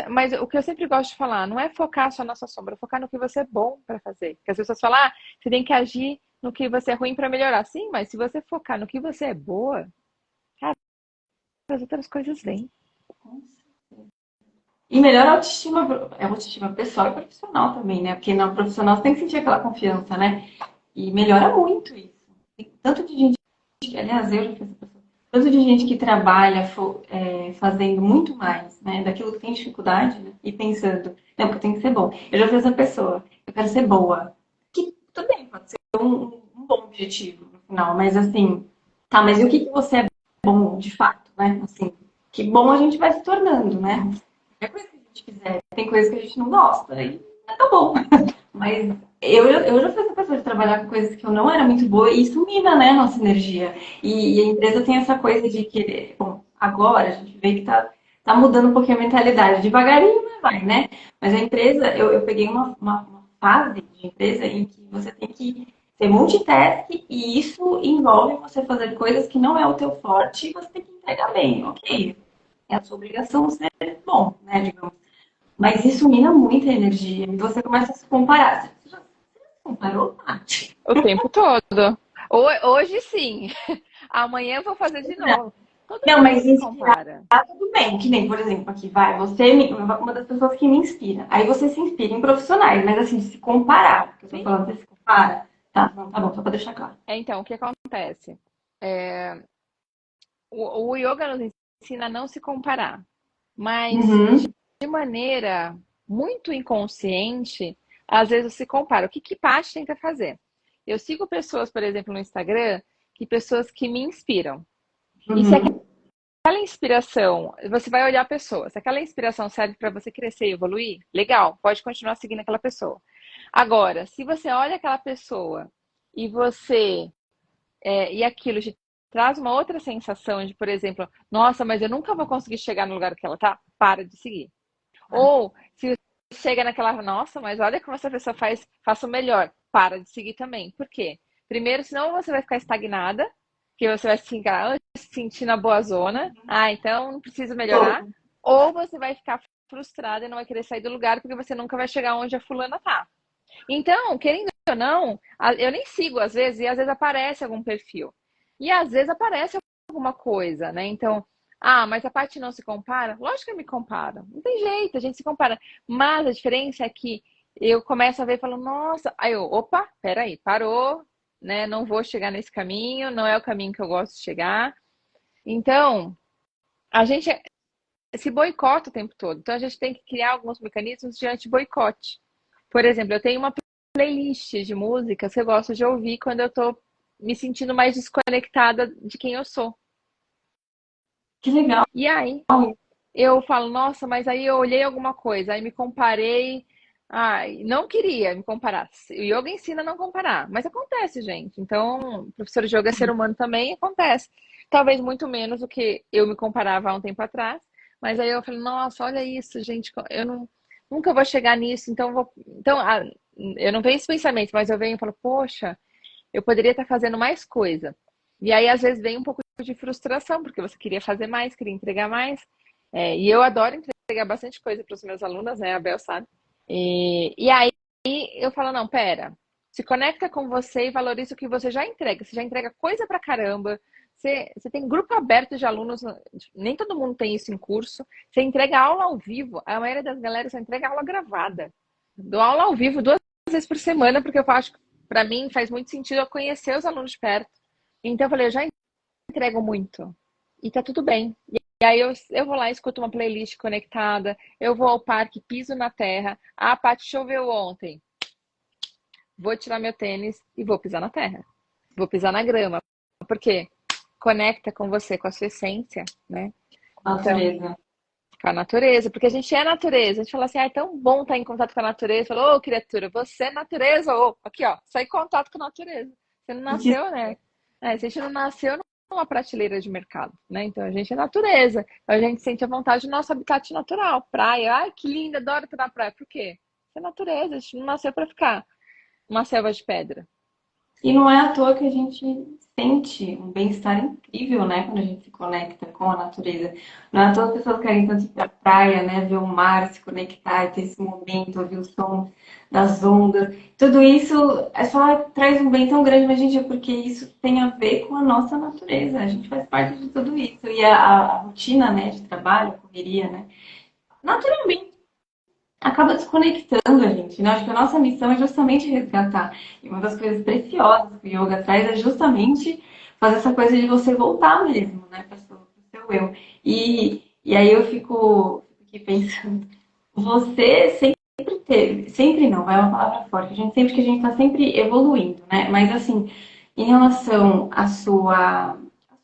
B: mas o que eu sempre gosto de falar, não é focar só na sua sombra, é focar no que você é bom para fazer. Porque as pessoas falam, você tem que agir no que você é ruim para melhorar. Sim, mas se você focar no que você é boa, cara, as outras coisas vêm.
A: E melhor autoestima pessoal e profissional também, né? Porque na profissional você tem que sentir aquela confiança, né? E melhora muito isso. Tem tanto de gente que, aliás, eu já fui essa pessoa, tanto de gente que trabalha fazendo muito mais, né? Daquilo que tem dificuldade, né? E pensando, não, porque eu tenho que ser bom. Eu já fui essa pessoa, eu quero ser boa. Que tudo bem, pode ser um bom objetivo no final, mas assim, tá, mas e o que que você é bom de fato, né? Assim, que bom a gente vai se tornando, né? É coisa que a gente quiser. Tem coisas que a gente não gosta, e tá bom. Mas eu já fui essa pessoa de trabalhar com coisas que eu não era muito boa e isso mina, né, a nossa energia. E a empresa tem essa coisa de querer. Bom, agora a gente vê que tá mudando um pouquinho a mentalidade. Devagarinho, mas vai, né? Mas a empresa, eu peguei uma fase de empresa em que você tem que ser multitask e isso envolve você fazer coisas que não é o teu forte e você tem que entregar bem, ok? É a sua obrigação ser bom, né, digamos. Mas isso mina muita energia e você começa a se comparar. Você já se comparou, Paty?
B: O tempo todo. Hoje sim. Amanhã eu vou fazer de novo. Todo
A: Não,
B: mundo
A: mas
B: se
A: inspirar
B: compara.
A: tudo bem. Que nem, por exemplo, aqui vai, uma das pessoas que me inspira. Aí você se inspira em profissionais, mas assim, de se comparar. Porque eu tô
B: Sim.
A: falando, você se compara. Tá, não, tá bom, só pra deixar claro.
B: Então, o que acontece? É, o yoga nos ensina a não se comparar, mas
A: Uhum,
B: de maneira muito inconsciente, às vezes se compara. O que Paty tenta fazer? Eu sigo pessoas, por exemplo, no Instagram, pessoas que me inspiram. E se
A: uhum.
B: aquela inspiração, você vai olhar a pessoa, se aquela inspiração serve para você crescer e evoluir, legal, pode continuar seguindo aquela pessoa. Agora, se você olha aquela pessoa e e aquilo te traz uma outra sensação de, por exemplo, nossa, mas eu nunca vou conseguir chegar no lugar que ela tá, para de seguir. Ou se chega naquela, nossa, mas olha como essa pessoa faça o melhor, para de seguir também. Por quê? Primeiro, senão você vai ficar estagnada, que você vai se sentir na boa zona. Então não preciso melhorar. Ou você vai ficar frustrada e não vai querer sair do lugar porque você nunca vai chegar onde a fulana tá. Então, querendo ou não, eu nem sigo às vezes, e às vezes aparece algum perfil. E às vezes aparece alguma coisa, né? Então, mas a Paty não se compara? Lógico que eu me comparo. Não tem jeito, a gente se compara. Mas a diferença é que eu começo a ver e falo, nossa, opa, peraí, parou, né? Não vou chegar nesse caminho, não é o caminho que eu gosto de chegar. Então, a gente se boicota o tempo todo. Então, a gente tem que criar alguns mecanismos de anti-boicote. Por exemplo, eu tenho uma playlist de músicas que eu gosto de ouvir quando eu tô me sentindo mais desconectada de quem eu sou.
A: Que legal.
B: E aí, eu falo, nossa, mas aí eu olhei alguma coisa, aí me comparei. Não queria me comparar. O yoga ensina a não comparar, mas acontece, gente. Então, professor de yoga é ser humano também, acontece. Talvez muito menos do que eu me comparava há um tempo atrás, mas aí eu falei, nossa, olha isso, gente, eu não, nunca vou chegar nisso, então eu não venho esse pensamento, mas eu venho e falo, poxa, eu poderia estar fazendo mais coisa. E aí, às vezes, vem um pouco de frustração, porque você queria fazer mais, queria entregar mais. E eu adoro entregar bastante coisa para os meus alunos, né? A Bel sabe. E aí eu falo, não, pera, se conecta com você e valoriza o que você já entrega. Você já entrega coisa pra caramba. Você tem grupo aberto de alunos, nem todo mundo tem isso em curso. Você entrega aula ao vivo. A maioria das galera só entrega aula gravada. Dou aula ao vivo 2 vezes por semana, porque eu acho que para mim faz muito sentido eu conhecer os alunos de perto. Então eu falei, eu já entrego muito. E tá tudo bem. E aí eu vou lá, escuto uma playlist conectada, eu vou ao parque, piso na terra. Ah, Paty, choveu ontem. Vou tirar meu tênis e vou pisar na terra. Vou pisar na grama. Por quê? Conecta com você, com a sua essência, né? Então,
A: Natureza.
B: com a natureza, porque a gente é natureza. A gente fala assim, é tão bom estar em contato com a natureza. Falou, ô criatura, você é natureza. Ô, aqui, ó, sai em contato com a natureza. Você não nasceu, né? A gente não nasceu numa prateleira de mercado, né? Então a gente é natureza. Então, a gente sente a vontade do nosso habitat natural. Praia, ai, que linda, adoro estar na praia. Por quê? É natureza, a gente não nasceu para ficar uma selva de pedra.
A: E não é à toa que a gente sente um bem-estar incrível, né? Quando a gente se conecta com a natureza. Não é à toa que as pessoas querem tanto ir pra praia, né? Ver o mar, se conectar, ter esse momento, ouvir o som das ondas. Tudo isso é só traz um bem tão grande, mas, gente, é porque isso tem a ver com a nossa natureza. A gente faz parte de tudo isso. E a rotina, né, de trabalho, a correria, né? Naturalmente acaba desconectando a gente, né? Acho que a nossa missão é justamente resgatar. E uma das coisas preciosas que o yoga traz é justamente fazer essa coisa de você voltar mesmo, né, para o seu eu. E aí eu fico aqui pensando, você sempre teve, sempre não, vai uma palavra forte, a gente sempre que a gente está sempre evoluindo, né? Mas assim, em relação à sua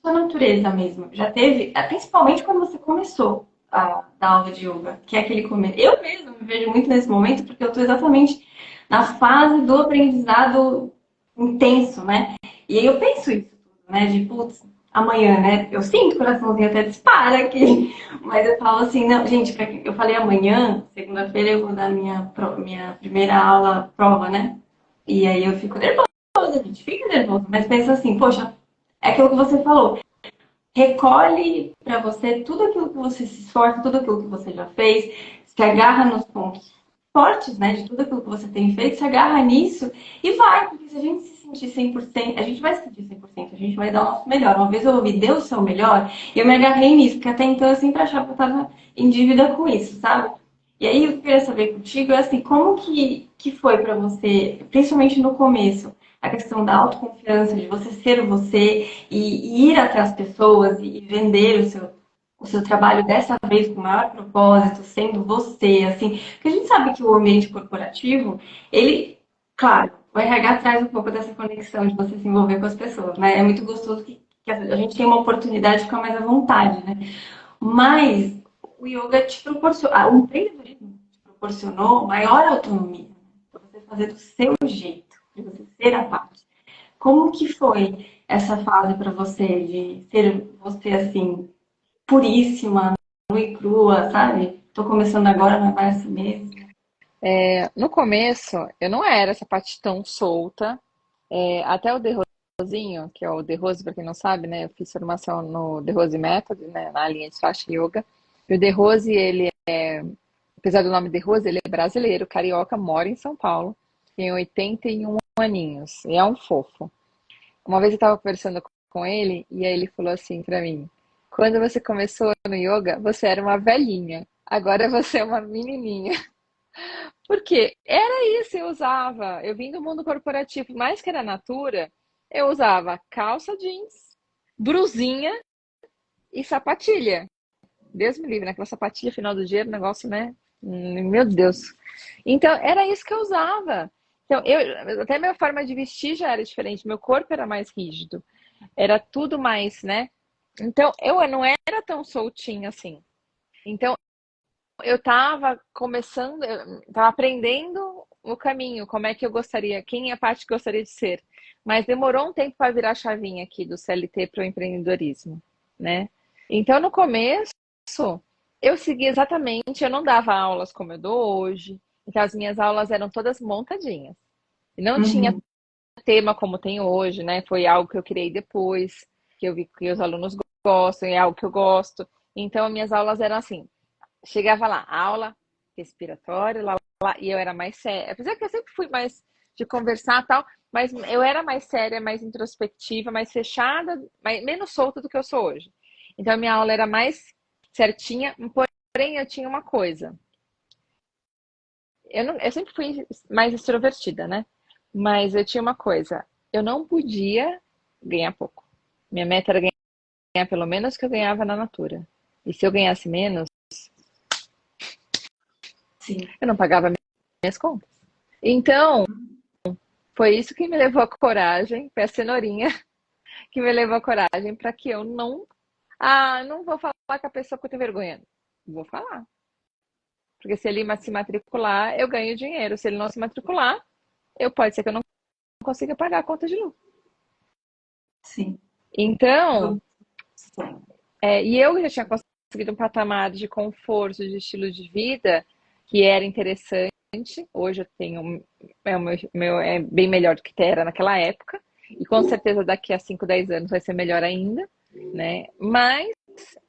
A: natureza mesmo, já teve, principalmente quando você começou da aula de yoga, que é aquele começo. Eu mesmo me vejo muito nesse momento, porque eu estou exatamente na fase do aprendizado intenso, né? E aí eu penso isso tudo, né? De, putz, amanhã, né? Eu sinto o coraçãozinho até dispara aqui, mas eu falo assim, não, gente, eu falei amanhã, segunda-feira eu vou dar minha primeira aula, prova, né? E aí eu fico nervosa, a gente fica nervoso, mas pensa assim, poxa, é aquilo que você falou, recolhe para você tudo aquilo que você se esforça, tudo aquilo que você já fez, se agarra nos pontos fortes, né, de tudo aquilo que você tem feito, se agarra nisso e vai, porque se a gente se sentir 100%, a gente vai se sentir 100%, a gente vai dar o nosso melhor. Uma vez eu ouvi, dê o seu melhor, e eu me agarrei nisso, porque até então eu sempre achava que eu estava em dívida com isso, sabe? E aí eu queria saber contigo, assim, como que foi para você, principalmente no começo, a questão da autoconfiança, de você ser você e ir até as pessoas e vender o seu trabalho dessa vez com o maior propósito, sendo você, assim, porque a gente sabe que o ambiente corporativo, ele, claro, o RH traz um pouco dessa conexão de você se envolver com as pessoas, né? É muito gostoso que a gente tem uma oportunidade de ficar mais à vontade, né? Mas o yoga te proporciona, o empreendedorismo te proporcionou maior autonomia, né? Para você fazer do seu jeito, de você ser a parte. Como que foi essa fase para você de ser você assim puríssima, nua e crua, sabe? Tô começando agora, mas vai assim mesmo.
B: No começo, eu não era essa parte tão solta. Até o The Rosinho, que é o The Rose, para quem não sabe, né? Eu fiz formação no The Rose Method, né? Na linha de Faixa Yoga. E o The Rose, ele apesar do nome The Rose, ele é brasileiro, carioca, mora em São Paulo, tem 81 aninhos, e é um fofo. Uma vez eu estava conversando com ele, e aí ele falou assim para mim: quando você começou no yoga, você era uma velhinha, agora você é uma menininha. Porque era isso, eu usava. Eu vim do mundo corporativo, mais que era natura, eu usava calça jeans, brusinha e sapatilha. Deus me livre, né? Aquela sapatilha final do dia, era um negócio, né? Meu Deus. Então, era isso que eu usava. Então, até minha forma de vestir já era diferente, meu corpo era mais rígido, era tudo mais, né? Então, eu não era tão soltinha assim. Então, eu estava começando, eu estava aprendendo o caminho, como é que eu gostaria, quem é a parte que eu gostaria de ser. Mas demorou um tempo para virar a chavinha aqui do CLT para o empreendedorismo, né? Então, no começo, eu segui exatamente, eu não dava aulas como eu dou hoje, Então, as minhas aulas eram todas montadinhas. E não tinha
A: Uhum.
B: tema como tem hoje, né? Foi algo que eu criei depois, que eu vi que os alunos gostam, é algo que eu gosto. Então, as minhas aulas eram assim: chegava lá, aula respiratória, lá, e eu era mais séria. Apesar que eu sempre fui mais de conversar e tal, mas eu era mais séria, mais introspectiva, mais fechada, menos solta do que eu sou hoje. Então, a minha aula era mais certinha, porém, eu tinha uma coisa. Eu sempre fui mais extrovertida, né? Mas eu tinha uma coisa. Eu não podia ganhar pouco. Minha meta era ganhar pelo menos o que eu ganhava na Natura. E se eu ganhasse menos,
A: Sim.
B: eu não pagava minhas contas. Então, foi isso que me levou a coragem, foi a cenourinha que me levou a coragem para que eu não. Ah, não vou falar com a pessoa que eu tenho vergonha. Vou falar. Porque se ele se matricular, eu ganho dinheiro. Se ele não se matricular, pode ser que eu não consiga pagar a conta de luz.
A: Sim.
B: Então,
A: Eu-
B: e eu já tinha conseguido um patamar de conforto, de estilo de vida que era interessante. Hoje eu tenho, é bem melhor do que era naquela época. E com certeza daqui a 5, 10 anos vai ser melhor ainda, né? Mas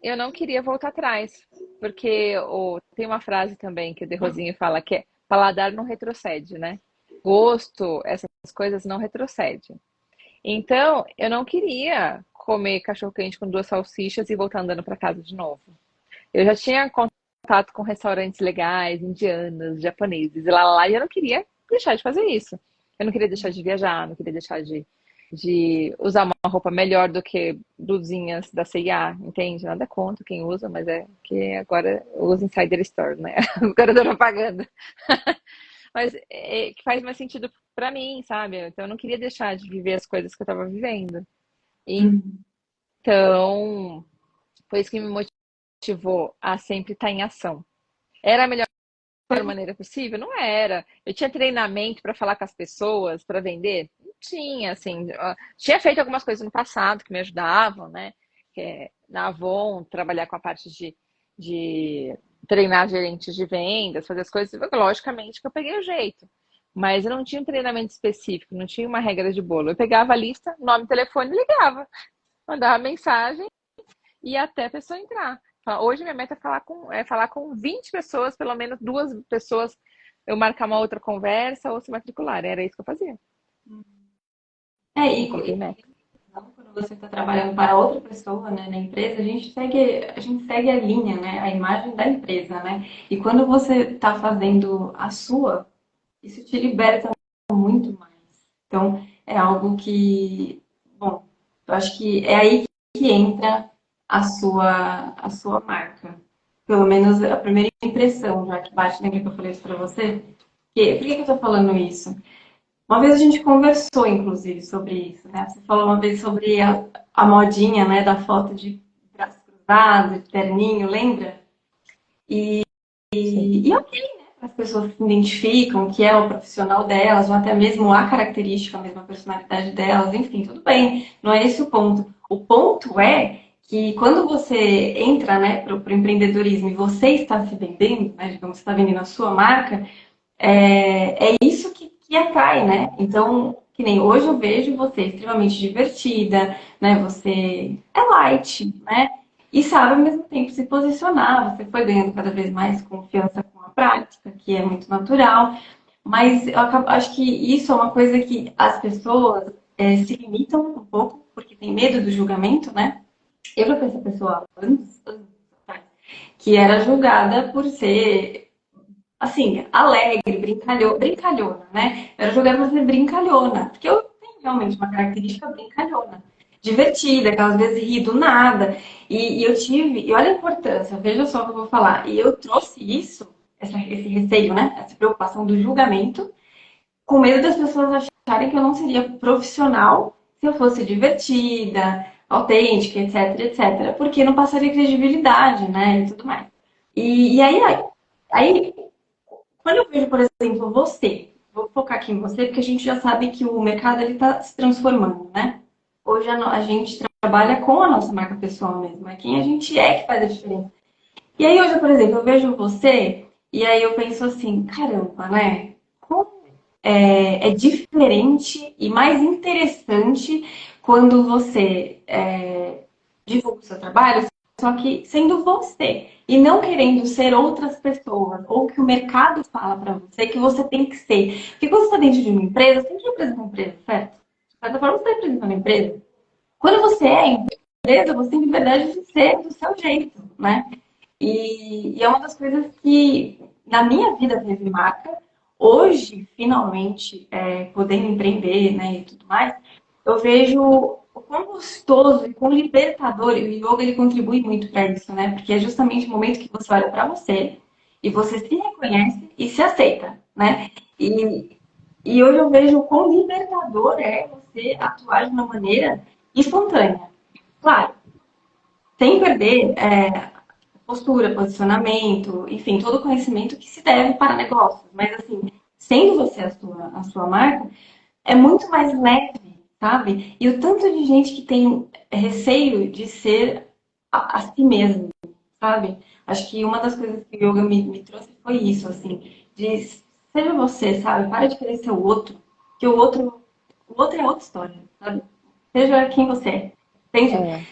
B: eu não queria voltar atrás, porque tem uma frase também que o De Rosinho fala que é paladar não retrocede, né? Gosto, essas coisas não retrocedem. Então, eu não queria comer cachorro-quente com 2 salsichas e voltar andando para casa de novo. Eu já tinha contato com restaurantes legais, indianos, japoneses, e eu não queria deixar de fazer isso. Eu não queria deixar de viajar, não queria deixar de usar uma roupa melhor do que blusinhas da C&A, entende? Nada contra quem usa, mas é que agora eu uso Insider Store, né? Agora eu tô propaganda. Mas que faz mais sentido pra mim, sabe? Então eu não queria deixar de viver as coisas que eu tava vivendo.
A: Uhum.
B: Então, foi isso que me motivou a sempre estar em ação. Era a melhor maneira possível? Não era. Eu tinha treinamento para falar com as pessoas, para vender? Não tinha, assim. Tinha feito algumas coisas no passado que me ajudavam, né? Que é, na Avon, trabalhar com a parte de treinar gerentes de vendas, fazer as coisas. Logicamente que eu peguei o jeito. Mas eu não tinha um treinamento específico, não tinha uma regra de bolo. Eu pegava a lista, nome, telefone e ligava. Mandava mensagem e até a pessoa entrar. Hoje minha meta é falar com 20 pessoas, pelo menos 2 pessoas, eu marcar uma outra conversa ou se matricular. Era isso que eu fazia.
A: É,
B: Eu coloquei meta.
A: quando você está trabalhando para outra pessoa, né, na empresa, a gente segue a linha, né, a imagem da empresa, né? E quando você está fazendo a sua, isso te liberta muito mais. Então, é algo que, bom, eu acho que é aí que entra a sua marca. Pelo menos a primeira impressão, já que bate, lembra que eu falei isso para você? Por que que eu estou falando isso? Uma vez a gente conversou, inclusive, sobre isso, né? Você falou uma vez sobre a modinha, né, da foto de braço cruzado, de terninho, lembra?
B: Sim.
A: E ok, as pessoas se identificam, que é o profissional delas, ou até mesmo a característica, a mesma personalidade delas, enfim, tudo bem, não é esse o ponto. O ponto é que quando você entra, né, para o empreendedorismo e você está se vendendo, né, digamos, você está vendendo a sua marca, é isso que atrai, né? Então, que nem hoje eu vejo você extremamente divertida, né? Você é light, né? E sabe ao mesmo tempo se posicionar. Você foi ganhando cada vez mais confiança com a prática, que é muito natural. Mas acho que isso é uma coisa que as pessoas se limitam um pouco, porque tem medo do julgamento, né? Eu já fui essa pessoa anos atrás, que era julgada por ser assim, alegre, brincalhona, né? Eu era jogada pra ser brincalhona, porque eu tenho realmente uma característica brincalhona, divertida, que às vezes ri do nada. E eu tive, e olha a importância, veja só o que eu vou falar. E eu trouxe isso, esse receio, né? Essa preocupação do julgamento, com medo das pessoas acharem que eu não seria profissional se eu fosse divertida, autêntica, etc, etc. Porque não passaria credibilidade, né? E tudo mais. E aí quando eu vejo, por exemplo, você, vou focar aqui em você, porque a gente já sabe que o mercado está se transformando, né? Hoje a gente trabalha com a nossa marca pessoal mesmo, é quem a gente é que faz a diferença. E aí hoje, por exemplo, eu vejo você E aí eu penso assim, caramba, né? Como é diferente e mais interessante quando você divulga o seu trabalho, só que sendo você e não querendo ser outras pessoas ou que o mercado fala para você que você tem que ser. Porque quando você está dentro de uma empresa, você tem que representar a empresa, certo? De certa forma, você está representando a empresa. Quando você é empresa, você tem liberdade de ser do seu jeito, né? E é uma das coisas que na minha vida teve marca. Hoje, finalmente, podendo empreender, né, e tudo mais, eu vejo o quão gostoso e quão libertador, e o yoga ele contribui muito para isso, né? Porque é justamente o momento que você olha para você e você se reconhece e se aceita, né? E, e hoje eu vejo o quão libertador é você atuar de uma maneira espontânea. Claro, sem perder postura, posicionamento, enfim, todo o conhecimento que se deve para negócios. Mas, assim, sendo você a sua marca, é muito mais leve, sabe? E o tanto de gente que tem receio de ser a si mesmo, sabe? Acho que uma das coisas que o yoga me trouxe foi isso, assim, de seja você, sabe? Para de querer ser que o outro é outra história, sabe? Seja quem você é. Entende?
B: É,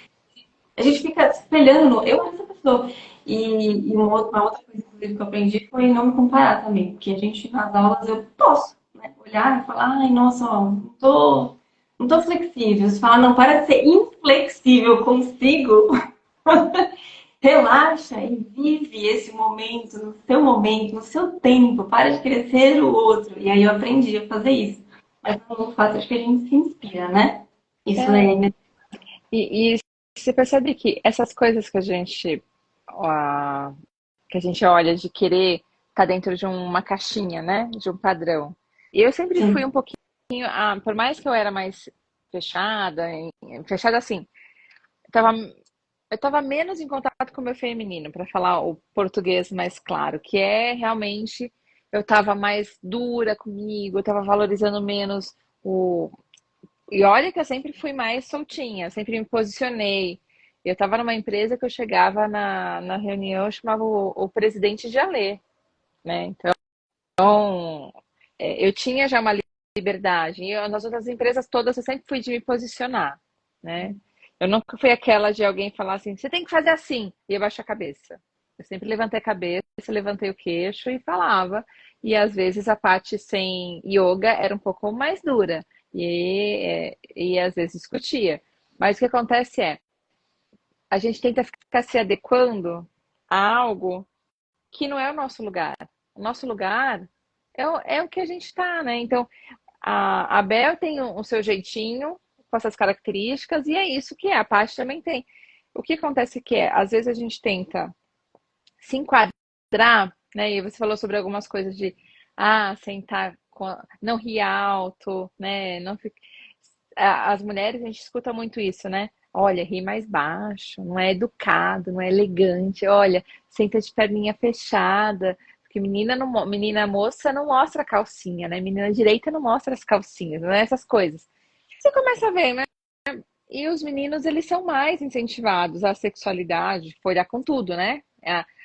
A: A gente fica se espelhando no eu essa pessoa. E uma outra coisa inclusive, que eu aprendi foi não me comparar também. Porque a gente, nas aulas, eu posso, né, olhar e falar, ai, nossa, ó, não tô flexível. Você fala, não, para de ser inflexível consigo. Relaxa e vive esse momento, no seu tempo. Para de querer ser o outro. E aí eu aprendi a fazer isso. Mas no fato de que a gente se inspira, né? Isso
B: é.
A: é.
B: E você percebe que essas coisas ó, que a gente olha de querer estar dentro de uma caixinha, né? De um padrão. E eu sempre fui um
A: Sim,
B: pouquinho, por mais que eu era mais fechada, fechada assim, tava, eu estava menos em contato com o meu feminino, para falar o português mais claro, que é realmente eu estava mais dura comigo, eu estava valorizando menos o. E olha que eu sempre fui mais soltinha, sempre me posicionei. Eu estava numa empresa que eu chegava na reunião, eu chamava o presidente de Alê, né? Então, eu tinha já uma liberdade. E nas outras empresas todas eu sempre fui de me posicionar, né? Eu nunca fui aquela de alguém falar assim, você tem que fazer assim, e eu baixo a cabeça. Eu sempre levantei a cabeça, levantei o queixo e falava. E às vezes a parte sem yoga era um pouco mais dura. E às vezes discutia. Mas o que acontece é, a gente tenta ficar se adequando a algo que não é o nosso lugar. O nosso lugar é o que a gente está, né? Então, a Bel tem o seu jeitinho, com essas características, e é isso que é. A Paty também tem. O que acontece que é, às vezes a gente tenta se enquadrar, né? E você falou sobre algumas coisas de sentar não rir alto, né? Não as mulheres, a gente escuta muito isso, né? Olha, ri mais baixo, não é educado, não é elegante. Olha, senta de perninha fechada, porque menina, não, menina moça não mostra a calcinha, né? Menina direita não mostra as calcinhas, não é essas coisas. Você começa a ver, né? E os meninos, eles são mais incentivados à sexualidade, folhar com tudo, né?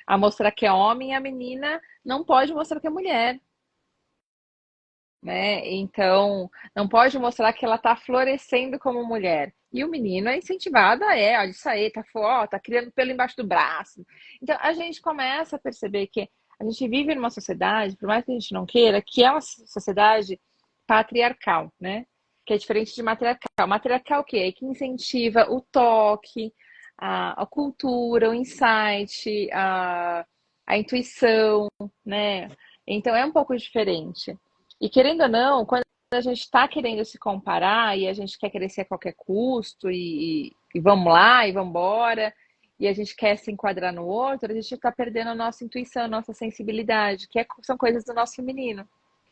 B: A mostrar que é homem, e a menina não pode mostrar que é mulher, né? Então, não pode mostrar que ela está florescendo como mulher. E o menino é incentivado olha isso aí, tá criando pelo embaixo do braço. Então, a gente começa a perceber que a gente vive numa sociedade, por mais que a gente não queira, que é uma sociedade patriarcal, né? Que é diferente de matriarcal. Matriarcal o quê? É que incentiva o toque, a cultura, o insight, a intuição, né? Então, é um pouco diferente. E querendo ou não, quando a gente está querendo se comparar e a gente quer crescer a qualquer custo e vamos lá e vamos embora, e a gente quer se enquadrar no outro, a gente está perdendo a nossa intuição, a nossa sensibilidade, são coisas do nosso feminino.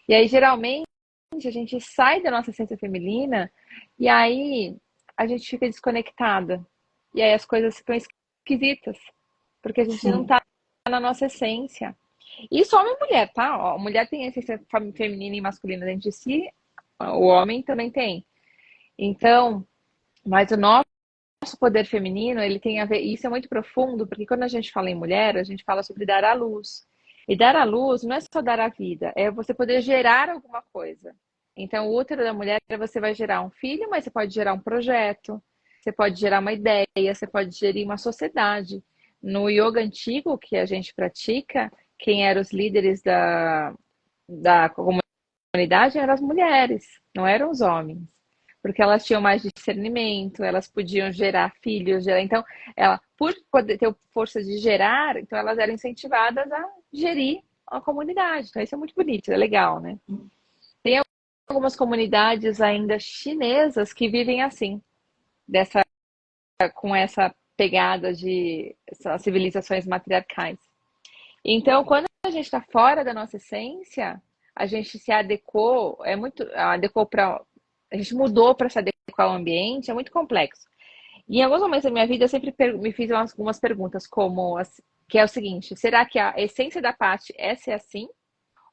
B: E aí, geralmente, a gente sai da nossa essência feminina e aí a gente fica desconectada. E aí as coisas ficam esquisitas, porque a gente não
A: sim.
B: está na nossa essência. Isso homem e mulher, tá? Ó, a mulher tem a essência feminina e masculina dentro de si, o homem também tem. Então, mas o nosso poder feminino, ele tem a ver, isso é muito profundo, porque quando a gente fala em mulher, a gente fala sobre dar à luz. E dar à luz não é só dar a vida, é você poder gerar alguma coisa. Então, o útero da mulher, você vai gerar um filho, mas você pode gerar um projeto, você pode gerar uma ideia, você pode gerir uma sociedade. No yoga antigo que a gente pratica, quem eram os líderes da comunidade eram as mulheres, não eram os homens. Porque elas tinham mais discernimento, elas podiam gerar filhos, gerar. Então, ela, por poder ter força de gerar, então elas eram incentivadas a gerir a comunidade. Então, isso é muito bonito, é legal, né? Tem algumas comunidades ainda chinesas que vivem assim, dessa, com essa pegada de civilizações matriarcais. Então, quando a gente está fora da nossa essência, a gente se adequou, adequou para, a gente mudou para se adequar ao ambiente, é muito complexo. E em alguns momentos da minha vida, eu sempre me fiz algumas perguntas, como, que é o seguinte, será que a essência da Paty é ser assim?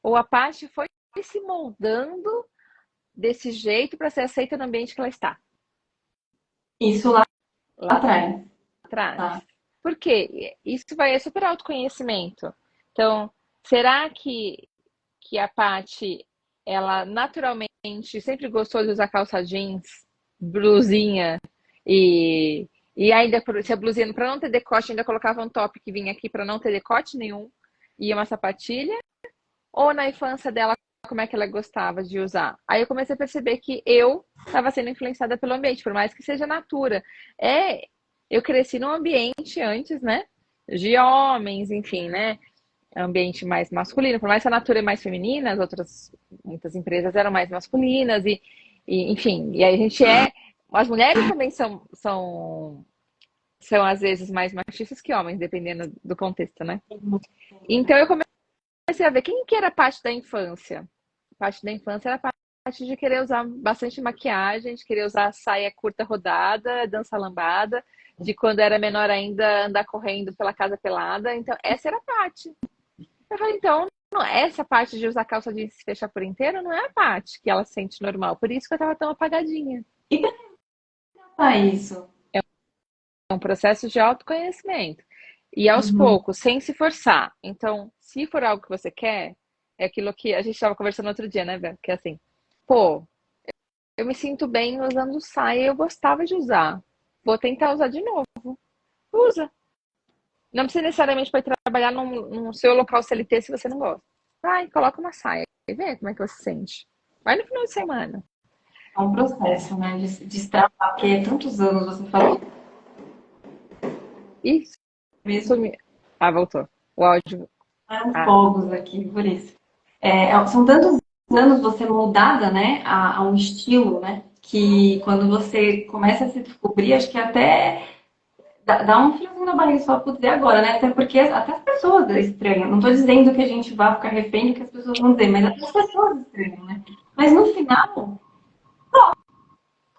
B: Ou a Paty foi se moldando desse jeito para ser aceita no ambiente que ela está?
A: Isso lá
B: Lá
A: atrás,
B: atrás.
A: tá?
B: Por quê? Isso vai é super autoconhecimento. Então, será que a Paty, ela naturalmente sempre gostou de usar calça jeans, blusinha e ainda se a blusinha para não ter decote ainda colocava um top que vinha aqui para não ter decote nenhum e uma sapatilha? Ou na infância dela como é que ela gostava de usar? Aí eu comecei a perceber que eu estava sendo influenciada pelo ambiente, por mais que seja natura. Eu cresci num ambiente antes, né? De homens, enfim, né? Ambiente mais masculino, por mais que a Natura é mais feminina, muitas empresas eram mais masculinas, enfim, e aí a gente as mulheres também são às vezes mais machistas que homens, dependendo do contexto, né? Então eu comecei a ver quem que era a parte da infância. A parte da infância era a parte de querer usar bastante maquiagem, de querer usar saia curta rodada, dança lambada, de quando era menor ainda andar correndo pela casa pelada. Então, essa era a parte. Eu falei, então, essa parte de usar calça jeans e se fechar por inteiro não é a parte que ela sente normal. Por isso que eu tava tão apagadinha.
A: E pensar isso.
B: É um processo de autoconhecimento. E aos
A: Uhum.
B: poucos, sem se forçar. Então, se for algo que você quer, é aquilo que a gente estava conversando outro dia, né, Bel? Que é assim, pô, eu me sinto bem usando saia, eu gostava de usar. Vou tentar usar de novo. Usa. Não precisa necessariamente para trabalhar num seu local CLT se você não gosta. Vai, coloca uma saia e vê como é que você se sente. Vai no final de semana.
A: É um processo, né, de destravar, porque tantos anos você falou
B: Isso.
A: mesmo,
B: Ah, voltou. O áudio.
A: eram
B: Ah,
A: fogos aqui, por isso. São tantos anos você moldada, né, a um estilo, né, que quando você começa a se descobrir, acho que até dá um friozinho na barriga só por dizer agora, né, até porque até as pessoas estranham. Não estou dizendo que a gente vá ficar refém do que as pessoas vão dizer, mas até as pessoas estranham, né. Mas no final,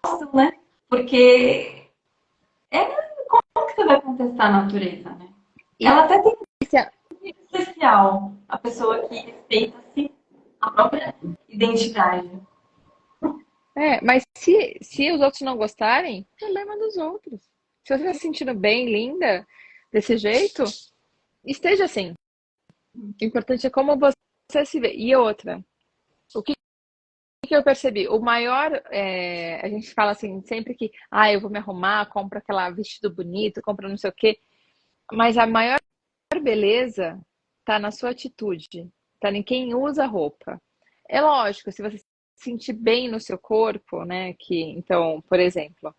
A: gostam, né, porque como que você vai contestar a natureza, né?
B: e
A: Ela até tem
B: se a-
A: um especial, a pessoa que respeita-se a própria identidade.
B: mas se os outros não gostarem, problema dos outros. Se você está se sentindo bem, linda, desse jeito, esteja assim. O importante é como você se vê. E outra, o que eu percebi? O maior, a gente fala assim, sempre que, eu vou me arrumar, compro aquela vestido bonito, compro não sei o quê. Mas a maior beleza tá na sua atitude, tá em quem usa a roupa. É lógico, se você se sentir bem no seu corpo, né? Então, por exemplo,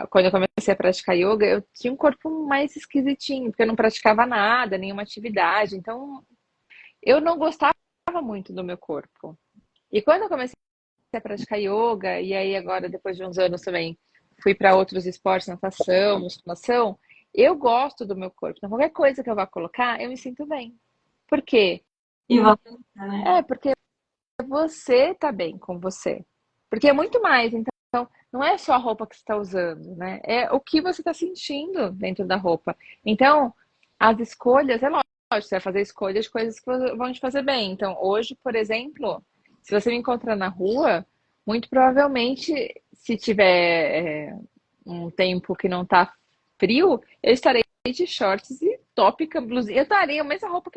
B: quando eu comecei a praticar yoga, eu tinha um corpo mais esquisitinho, porque eu não praticava nada, nenhuma atividade. Então, eu não gostava muito do meu corpo. E quando eu comecei a praticar yoga, e aí agora, depois de uns anos também, fui para outros esportes, natação, musculação, eu gosto do meu corpo. Então, qualquer coisa que eu vá colocar, eu me sinto bem. Por quê?
A: E valoriza, né?
B: Porque você tá bem com você. Porque é muito mais. Então, não é só a roupa que você está usando, né? É o que você está sentindo dentro da roupa. Então, as escolhas, é lógico, você vai fazer escolhas de coisas que vão te fazer bem. Então, hoje, por exemplo, se você me encontrar na rua, muito provavelmente, se tiver um tempo que não tá frio, eu estarei de shorts e top, blusinha. Eu estaria a mesma roupa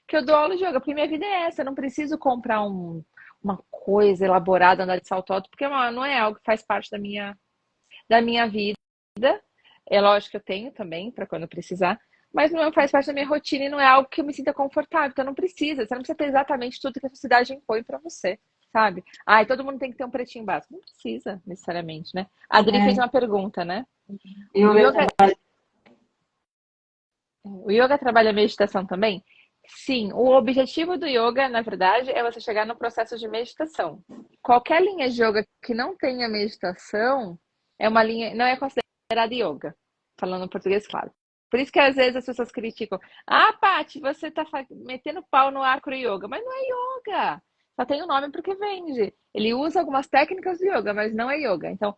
B: que eu dou aula de yoga, porque minha vida é essa, eu não preciso comprar uma coisa elaborada, andar de salto alto, porque não é algo que faz parte da minha vida. É lógico que eu tenho também, para quando precisar, mas não faz parte da minha rotina e não é algo que eu me sinta confortável. Então não precisa, você não precisa ter exatamente tudo que a sociedade impõe para você, sabe? Ai, todo mundo tem que ter um pretinho básico. Não precisa, necessariamente, né? A Adri fez
A: É,
B: uma pergunta, né? O
A: yoga
B: yoga, o yoga trabalha meditação também? Sim, o objetivo do yoga, na verdade, é você chegar no processo de meditação. Qualquer linha de yoga que não tenha meditação é uma linha, não é considerada yoga, falando português claro. Por isso que às vezes as pessoas criticam: ah, Paty, você tá metendo pau no acro yoga, mas não é yoga. Só tem o nome porque vende. Ele usa algumas técnicas de yoga, mas não é yoga. Então,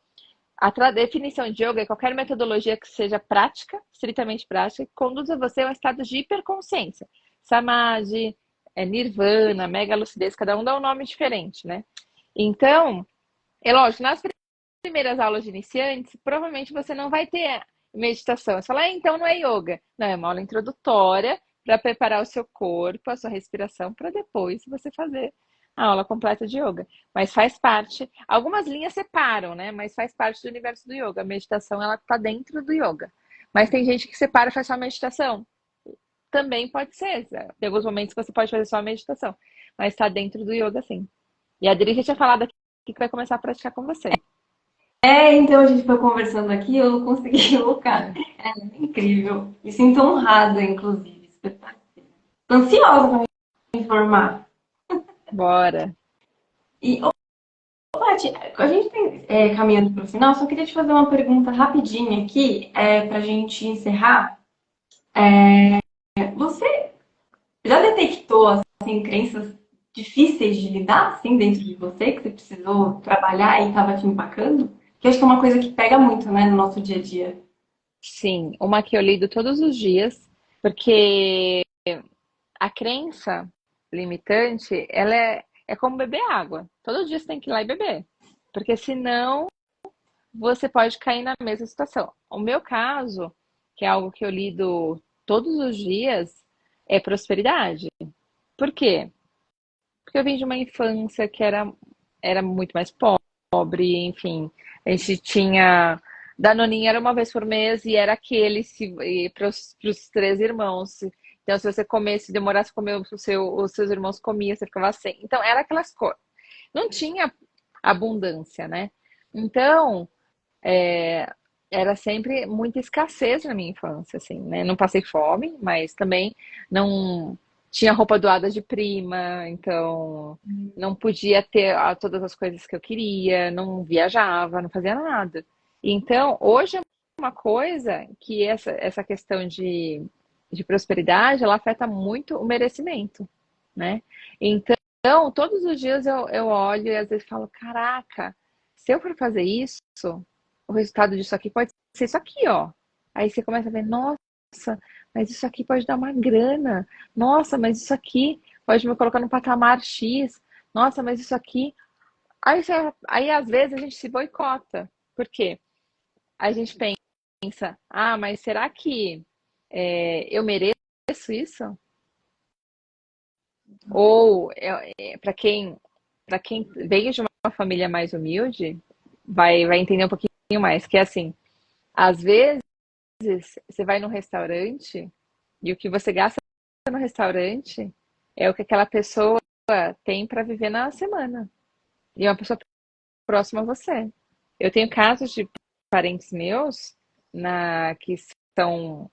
B: a definição de yoga é qualquer metodologia que seja prática, estritamente prática, que conduza você a um estado de hiperconsciência. Samadhi, nirvana, mega lucidez, cada um dá um nome diferente, né? Então, é lógico, nas primeiras aulas de iniciantes, provavelmente você não vai ter meditação. Você fala, então não é yoga. Não, é uma aula introdutória para preparar o seu corpo, a sua respiração, para depois você fazer a aula completa de yoga. Mas faz parte, algumas linhas separam, né? Mas faz parte do universo do yoga. A meditação, ela está dentro do yoga. Mas tem gente que separa e faz só meditação. Também pode ser. Tem alguns momentos que você pode fazer só a meditação. Mas está dentro do yoga, sim. E a Adri já tinha falado aqui que vai começar a praticar com você.
A: então a gente foi conversando aqui, eu não consegui colocar. É incrível. Me sinto honrada, inclusive. Tô ansiosa para me informar.
B: Bora.
A: E, Paty, a gente tem, caminhando para o final, só queria te fazer uma pergunta rapidinha aqui, para a gente encerrar. Você já detectou, assim, crenças difíceis de lidar, assim, dentro de você, que você precisou trabalhar e estava te empacando? Que eu acho que é uma coisa que pega muito, né, no nosso dia a dia.
B: Sim, uma que eu lido todos os dias, porque a crença limitante, ela é como beber água. Todo dia você tem que ir lá e beber. Porque senão você pode cair na mesma situação. O meu caso, que é algo que eu lido todos os dias, é prosperidade. Por quê? Porque eu vim de uma infância que era muito mais pobre, enfim. A gente tinha. Danoninha era uma vez por mês e era aquele para os três irmãos. Então, se você comesse, demorasse a comer, os seus irmãos comiam, você ficava sem. Então, era aquelas coisas. Não tinha abundância, né? Então, era sempre muita escassez na minha infância, assim, né? Não passei fome, mas também não tinha roupa doada de prima, então não podia ter todas as coisas que eu queria, não viajava, não fazia nada. Então, hoje é uma coisa que essa questão de prosperidade, ela afeta muito o merecimento, né? Então, todos os dias eu olho e às vezes falo, caraca, se eu for fazer isso, o resultado disso aqui pode ser isso aqui, ó. Aí você começa a ver, nossa, mas isso aqui pode dar uma grana. Nossa, mas isso aqui pode me colocar no patamar X. Nossa, mas isso aqui. Aí às vezes a gente se boicota. Por quê? A gente pensa, ah, mas será que eu mereço isso? Ou para quem veio de uma família mais humilde, vai entender um pouquinho mais, que é assim, às vezes você vai num restaurante e o que você gasta no restaurante é o que aquela pessoa tem para viver na semana. E é uma pessoa próxima a você. Eu tenho casos de parentes meus que são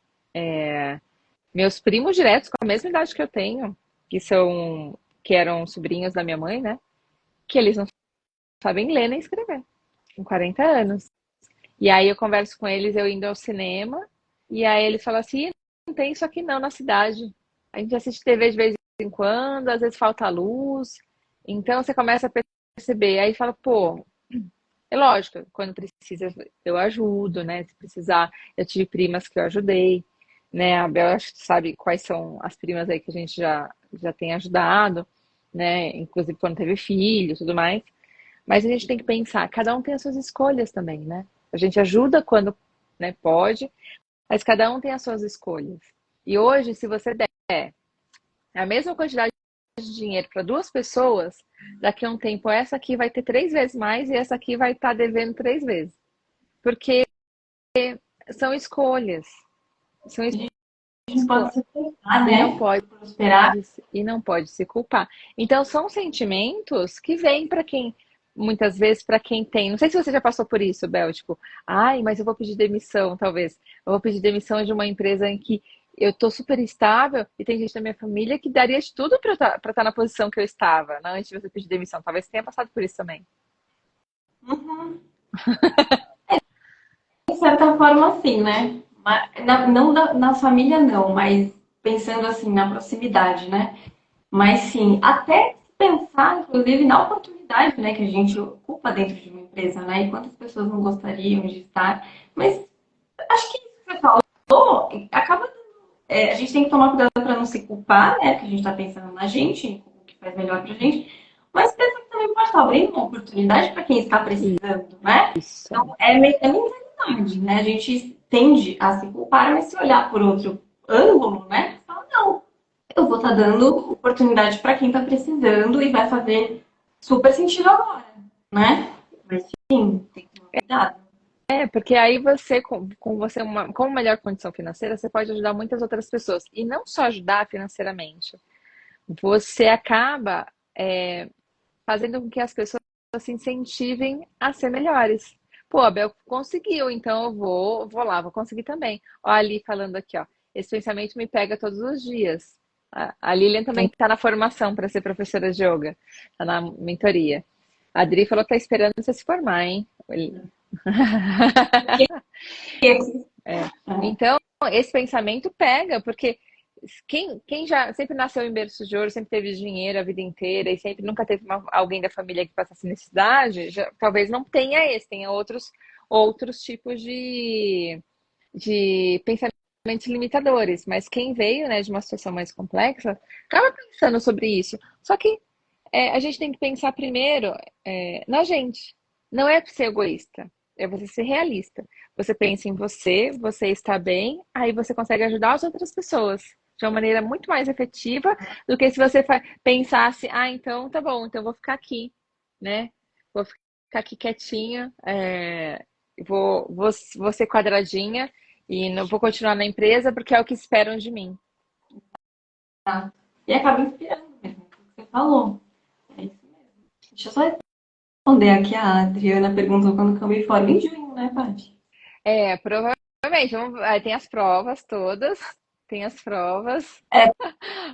B: meus primos diretos com a mesma idade que eu tenho, que eram sobrinhos da minha mãe, né? Que eles não sabem ler nem escrever, com 40 anos. E aí eu converso com eles, eu indo ao cinema, e aí eles falam assim, não tem isso aqui não na cidade. A gente assiste TV de vez em quando, às vezes falta luz. Então você começa a perceber, aí fala, pô, é lógico, quando precisa eu ajudo, né? Se precisar, eu tive primas que eu ajudei, né? A Bel, acho que sabe quais são as primas aí que a gente já tem ajudado, né? Inclusive quando teve filho e tudo mais. Mas a gente tem que pensar, cada um tem as suas escolhas também, né? A gente ajuda quando, né, pode, mas cada um tem as suas escolhas. E hoje, se você der a mesma quantidade de dinheiro para duas pessoas, daqui a um tempo essa aqui vai ter 3 vezes mais e essa aqui vai estar devendo 3 vezes. Porque são escolhas. São
A: A gente não pode se culpar,
B: e não
A: né?
B: pode
A: Prosperar.
B: se culpar. Então são sentimentos que vêm para quem muitas vezes para quem tem. Não sei se você já passou por isso, Bel, tipo, ai, mas eu vou pedir demissão, talvez. Eu vou pedir demissão de uma empresa em que eu tô super estável e tem gente da minha família que daria de tudo para estar na posição que eu estava, não antes de você pedir demissão. Talvez você tenha passado por isso também.
A: Uhum. De certa forma, sim, né? Não na família, não, mas pensando assim, na proximidade, né? Mas sim, até pensar, inclusive, na oportunidade, né, que a gente ocupa dentro de uma empresa, né? E quantas pessoas não gostariam de estar. Mas acho que isso que você falou acaba. A gente tem que tomar cuidado para não se culpar, né? Porque a gente está pensando na gente, o que faz melhor para a gente. Mas pensa que também pode estar abrindo uma oportunidade para quem está precisando, né? Então,
B: Isso.
A: é mentalidade, né? A gente tende a se culpar, mas se olhar por outro ângulo, né? Fala, não, eu vou estar dando oportunidade para quem está precisando e vai fazer super sentido agora, né? Mas sim, tem que tomar cuidado.
B: É, porque aí você, com você com melhor condição financeira, você pode ajudar muitas outras pessoas. E não só ajudar financeiramente. Você acaba fazendo com que as pessoas se incentivem a ser melhores. Pô, a Bel conseguiu, então eu vou lá, vou conseguir também. Ó, a Ali falando aqui, ó. Esse pensamento me pega todos os dias. A Lilian também está na formação para ser professora de yoga, está na mentoria. A Adri falou que está esperando você se formar, hein? Então, esse pensamento pega, porque quem já sempre nasceu em berço de ouro, sempre teve dinheiro a vida inteira e sempre nunca teve alguém da família que passasse necessidade, talvez não tenha esse, tenha outros tipos de pensamentos limitadores. Mas quem veio, né, de uma situação mais complexa, acaba pensando sobre isso. Só que a gente tem que pensar primeiro na gente. Não é ser egoísta, é você ser realista. Você pensa em você, você está bem, aí você consegue ajudar as outras pessoas de uma maneira muito mais efetiva do que se você pensasse, então tá bom, então eu vou ficar aqui, né? Vou ficar aqui quietinha, vou ser quadradinha e não vou continuar na empresa porque é o que esperam de mim.
A: Tá? E acaba inspirando mesmo, o que você falou. É isso mesmo. Deixa eu só responder aqui. A Adriana perguntou quando que eu me formo em junho, né, Paty?
B: Provavelmente, tem as provas todas, tem as provas,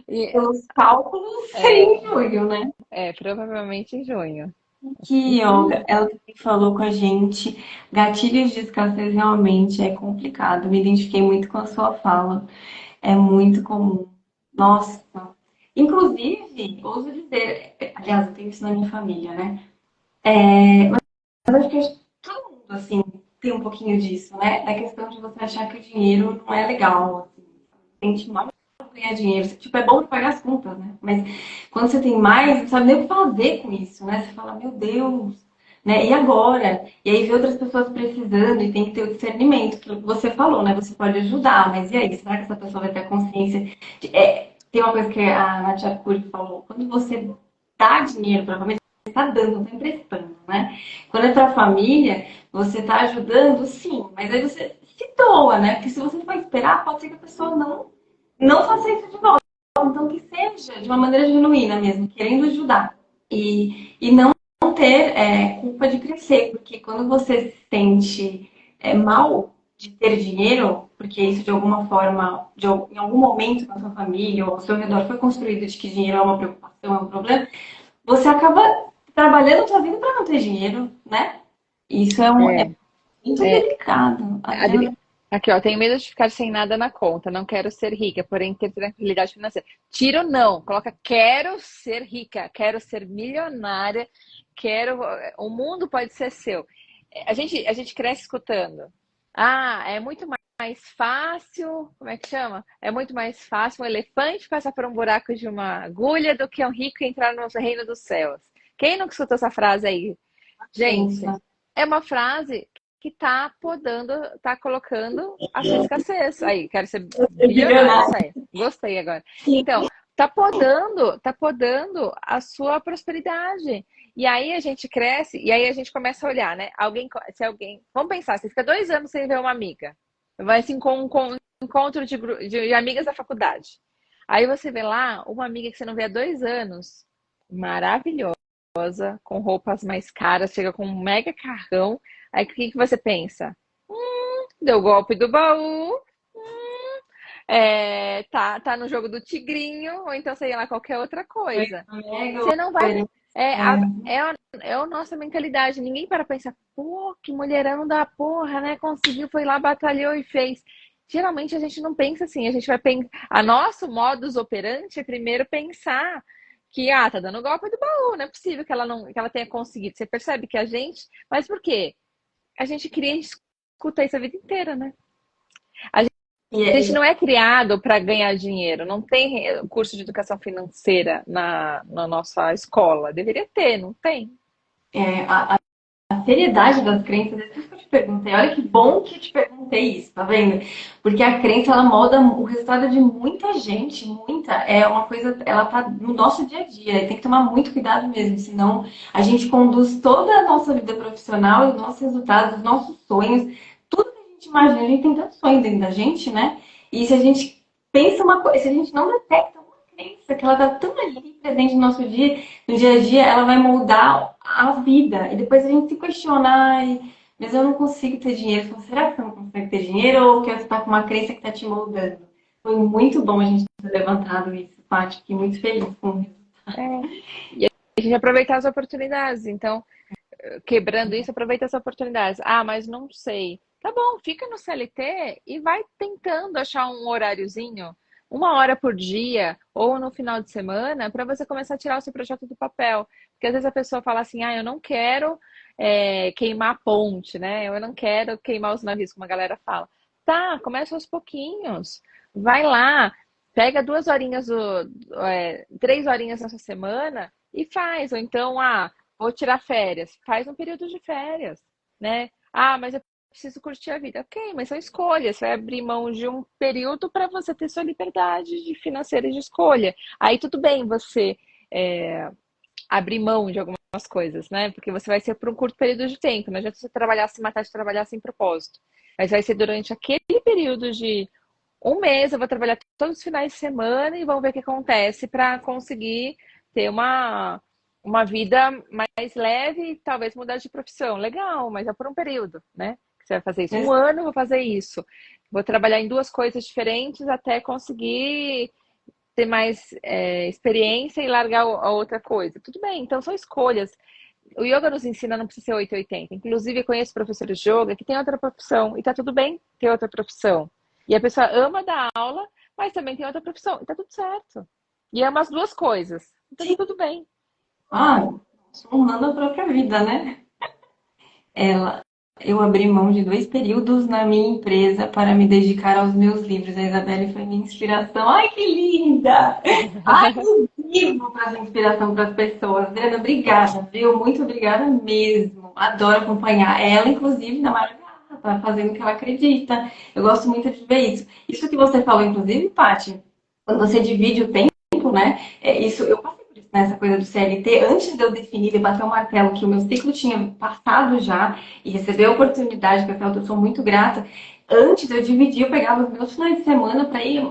B: e
A: Pelos cálculos, seria em
B: é,
A: julho, né?
B: provavelmente em junho.
A: Que yoga, ela também falou com a gente, gatilhos de escassez realmente é complicado. Me identifiquei muito com a sua fala. É muito comum. Nossa. Inclusive, ouso dizer, aliás, eu tenho isso na minha família, né? Mas acho que todo mundo, assim, tem um pouquinho disso, né? Da questão de você achar que o dinheiro não é legal, assim. Sente mal de ganhar dinheiro. Tipo, é bom para pagar as contas, né? Mas quando você tem mais, não sabe nem o que fazer com isso, né? Você fala, meu Deus, né? E agora? E aí vê outras pessoas precisando e tem que ter o discernimento, aquilo que você falou, né? Você pode ajudar, mas e aí? Será que essa pessoa vai ter a consciência? Tem uma coisa que a Nath Arcuri falou, quando você dá dinheiro para a família, você está dando, não está emprestando, né? Quando é para a família, você está ajudando, sim, mas aí você se doa, né? Porque se você for esperar, pode ser que a pessoa não faça isso de volta. Então, que seja de uma maneira genuína mesmo, querendo ajudar. E não ter culpa de crescer, porque quando você se sente mal de ter dinheiro, porque isso de alguma forma, em algum momento na sua família ou ao seu redor foi construído de que dinheiro é uma preocupação, é um problema, você acaba trabalhando a sua vida para não ter dinheiro, né? Isso é
B: É,
A: muito
B: é,
A: delicado.
B: Adri... Aqui, ó, tenho medo de ficar sem nada na conta, não quero ser rica, porém ter tranquilidade financeira. Tira ou não, coloca quero ser rica, quero ser milionária, quero. O mundo pode ser seu. A gente cresce escutando. É muito mais fácil, como é que chama? É muito mais fácil um elefante passar por um buraco de uma agulha do que um rico entrar no reino dos céus. Quem nunca escutou essa frase aí? Gente,
A: Pensa.
B: é uma frase que tá podando, tá colocando a sua escassez. Aí, quero ser bilionário,
A: Bilionário.
B: isso aí. Gostei agora. Então, tá podando a sua prosperidade. E aí a gente cresce, e aí a gente começa a olhar, né? Se alguém, vamos pensar, você fica 2 anos sem ver uma amiga, vai assim com um encontro de amigas da faculdade. Aí você vê lá uma amiga que você não vê há 2 anos, maravilhosa, com roupas mais caras, chega com um mega carrão. Aí o que você pensa? Deu golpe do baú, tá no jogo do tigrinho, ou então sei lá, qualquer outra
A: Foi
B: coisa.
A: mega
B: Você não vai. É a,
A: é,
B: é a nossa mentalidade. Ninguém para pensar, pô, que mulherão da porra, né? Conseguiu, foi lá, batalhou e fez. Geralmente a gente não pensa assim, a gente vai pensar. A nosso modus operandi é primeiro pensar que, tá dando golpe do baú, não é possível que ela não, que ela tenha conseguido. Você percebe que a gente. Mas por quê? A gente cria e escuta isso a vida inteira, né? A gente
A: e
B: não é criado para ganhar dinheiro, não tem curso de educação financeira na nossa escola. Deveria ter, não tem.
A: é, a seriedade das crenças, é isso que eu te perguntei. Olha que bom que eu te perguntei isso, tá vendo? Porque a crença, ela molda o resultado de muita gente, muita. É uma coisa, ela tá no nosso dia a dia. E tem que tomar muito cuidado mesmo, senão a gente conduz toda a nossa vida profissional, os nossos resultados, os nossos sonhos, tudo que a gente imagina. A gente tem tantos sonhos dentro da gente, né? E se a gente pensa uma coisa, se a gente não detecta uma crença que ela tá tão ali presente no nosso dia, no dia a dia, ela vai moldar a vida. E depois a gente se questiona, ai, mas eu não consigo ter dinheiro. Então, será que você não consegue ter dinheiro ou que você está com uma crença que está te moldando? Foi muito bom a gente ter levantado isso, Paty. Fiquei muito feliz com o resultado.
B: É. E a gente aproveitar as oportunidades. Então, quebrando isso, aproveita as oportunidades. Ah, mas não sei. Tá bom, fica no CLT e vai tentando achar um horáriozinho, 1 hora por dia ou no final de semana, para você começar a tirar o seu projeto do papel. Porque às vezes a pessoa fala assim, eu não quero queimar a ponte, né? Eu não quero queimar os navios, como a galera fala. Tá, começa aos pouquinhos. Vai lá, pega 2 horinhas, 3 horinhas nessa semana e faz. Ou então, vou tirar férias. Faz um período de férias, né? Mas eu preciso curtir a vida. Ok, mas são escolhas. Você vai abrir mão de um período para você ter sua liberdade financeira de escolha. Aí tudo bem você abrir mão de algumas coisas, né? Porque você vai ser por um curto período de tempo. Não adianta você trabalhar, se matar de trabalhar sem propósito. Mas vai ser durante aquele período de um mês. Eu vou trabalhar todos os finais de semana e vamos ver o que acontece para conseguir ter uma vida mais leve e talvez mudar de profissão. Legal, mas é por um período, né? Você vai fazer isso. 1 ano, eu vou fazer isso. Vou trabalhar em 2 coisas diferentes até conseguir ter mais experiência e largar a outra coisa. Tudo bem, então são escolhas. O yoga nos ensina, não precisa ser 880. Inclusive, eu conheço professores de yoga que têm outra profissão e tá tudo bem ter outra profissão. E a pessoa ama dar aula, mas também tem outra profissão e tá tudo certo. E ama as duas coisas. Então tá
A: Sim.
B: tudo bem.
A: Honrando a própria vida, né? Ela, eu abri mão de 2 períodos na minha empresa para me dedicar aos meus livros. A Isabelle foi minha inspiração. Ai, que linda! Ai, eu vivo para inspiração para as pessoas. Adriana, obrigada, viu? Muito obrigada mesmo. Adoro acompanhar ela, inclusive, na Margarita, tá fazendo o que ela acredita. Eu gosto muito de ver isso. Isso que você falou, inclusive, Paty, quando você divide o tempo, né? Isso, eu passei por isso, nessa coisa do CLT, antes de eu definir e bater o martelo que o meu ciclo tinha passado já e receber a oportunidade, que eu sou muito grata. Antes eu dividia, eu pegava os meus finais de semana para ir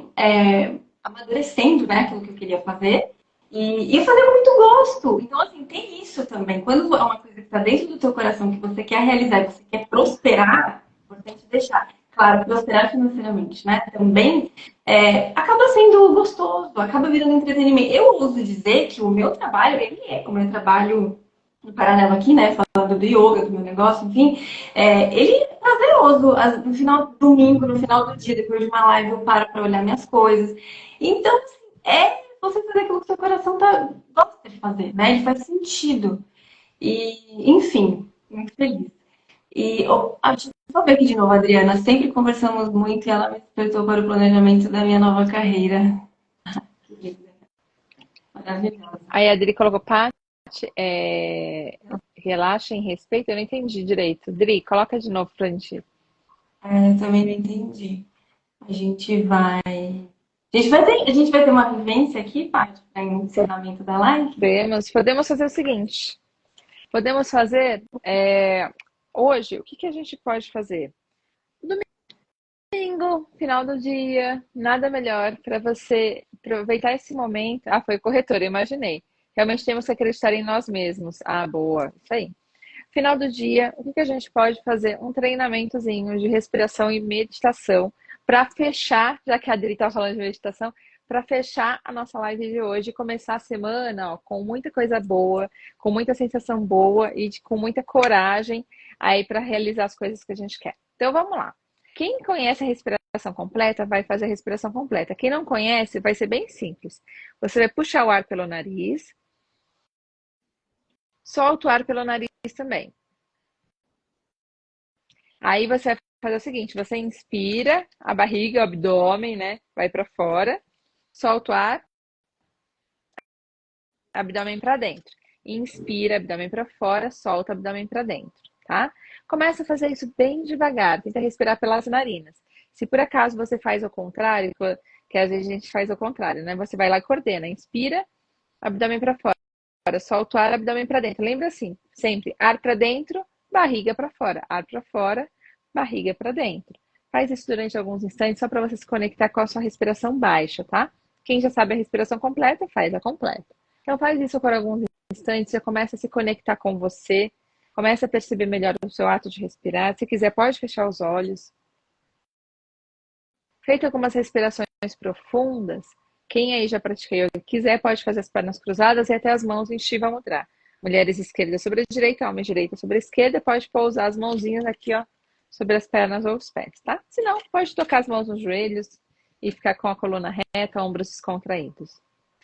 A: amadurecendo, né, aquilo que eu queria fazer. E fazer com muito gosto. Então, assim, tem isso também. Quando é uma coisa que está dentro do teu coração, que você quer realizar, que você quer prosperar, é importante deixar. Claro, prosperar financeiramente, né? Também acaba sendo gostoso, acaba virando entretenimento. Eu ouso dizer que o meu trabalho, ele é o meu trabalho no paralelo aqui, né? Falando do yoga, do meu negócio, enfim, ele é prazeroso. No final do domingo, no final do dia, depois de uma live, eu paro para olhar minhas coisas. Então, assim, você fazer aquilo que o seu coração gosta de fazer, né? Ele faz sentido. E, enfim, muito feliz. E deixa eu só ver aqui de novo, Adriana. Sempre conversamos muito e ela me despertou para o planejamento da minha nova carreira. Maravilhosa.
B: Aí a Adri colocou, Paty, relaxa em respeito. Eu não entendi direito. Adri, coloca de novo pra gente.
A: Eu também não entendi. A gente vai. A gente vai ter uma vivência aqui, Paty, para encerramento da live?
B: Podemos fazer o seguinte. Podemos fazer hoje, o que que a gente pode fazer? Domingo, final do dia, nada melhor para você aproveitar esse momento. Ah, foi corretor, eu imaginei. Realmente temos que acreditar em nós mesmos. Ah, boa, isso aí. Final do dia, o que que a gente pode fazer? Um treinamentozinho de respiração e meditação para fechar, já que a Adri estava falando de meditação, para fechar a nossa live de hoje e começar a semana, ó, com muita coisa boa, com muita sensação boa e com muita coragem aí para realizar as coisas que a gente quer. Então vamos lá. Quem conhece a respiração completa vai fazer a respiração completa. Quem não conhece, vai ser bem simples. Você vai puxar o ar pelo nariz, solta o ar pelo nariz também. Aí você vai fazer o seguinte, você inspira a barriga, o abdômen, né? Vai para fora, solta o ar, abdômen para dentro. Inspira, abdômen para fora, solta, abdômen para dentro, tá? Começa a fazer isso bem devagar, tenta respirar pelas narinas. Se por acaso você faz ao contrário, que às vezes a gente faz ao contrário, né? Você vai lá e coordena, inspira, abdômen para fora, solta o ar, abdômen para dentro. Lembra assim, sempre ar para dentro, barriga para fora, ar para fora, barriga para dentro. Faz isso durante alguns instantes só para você se conectar com a sua respiração baixa, tá? Quem já sabe a respiração completa, faz a completa. Então faz isso por alguns instantes, você começa a se conectar com você, começa a perceber melhor o seu ato de respirar. Se quiser, pode fechar os olhos. Feito algumas respirações profundas, quem aí já pratica yoga quiser, pode fazer as pernas cruzadas e até as mãos em Shiva Mudra. Mulheres esquerda sobre a direita, homens direita sobre a esquerda, pode pousar as mãozinhas aqui, ó, sobre as pernas ou os pés, tá? Se não, pode tocar as mãos nos joelhos e ficar com a coluna reta, ombros descontraídos.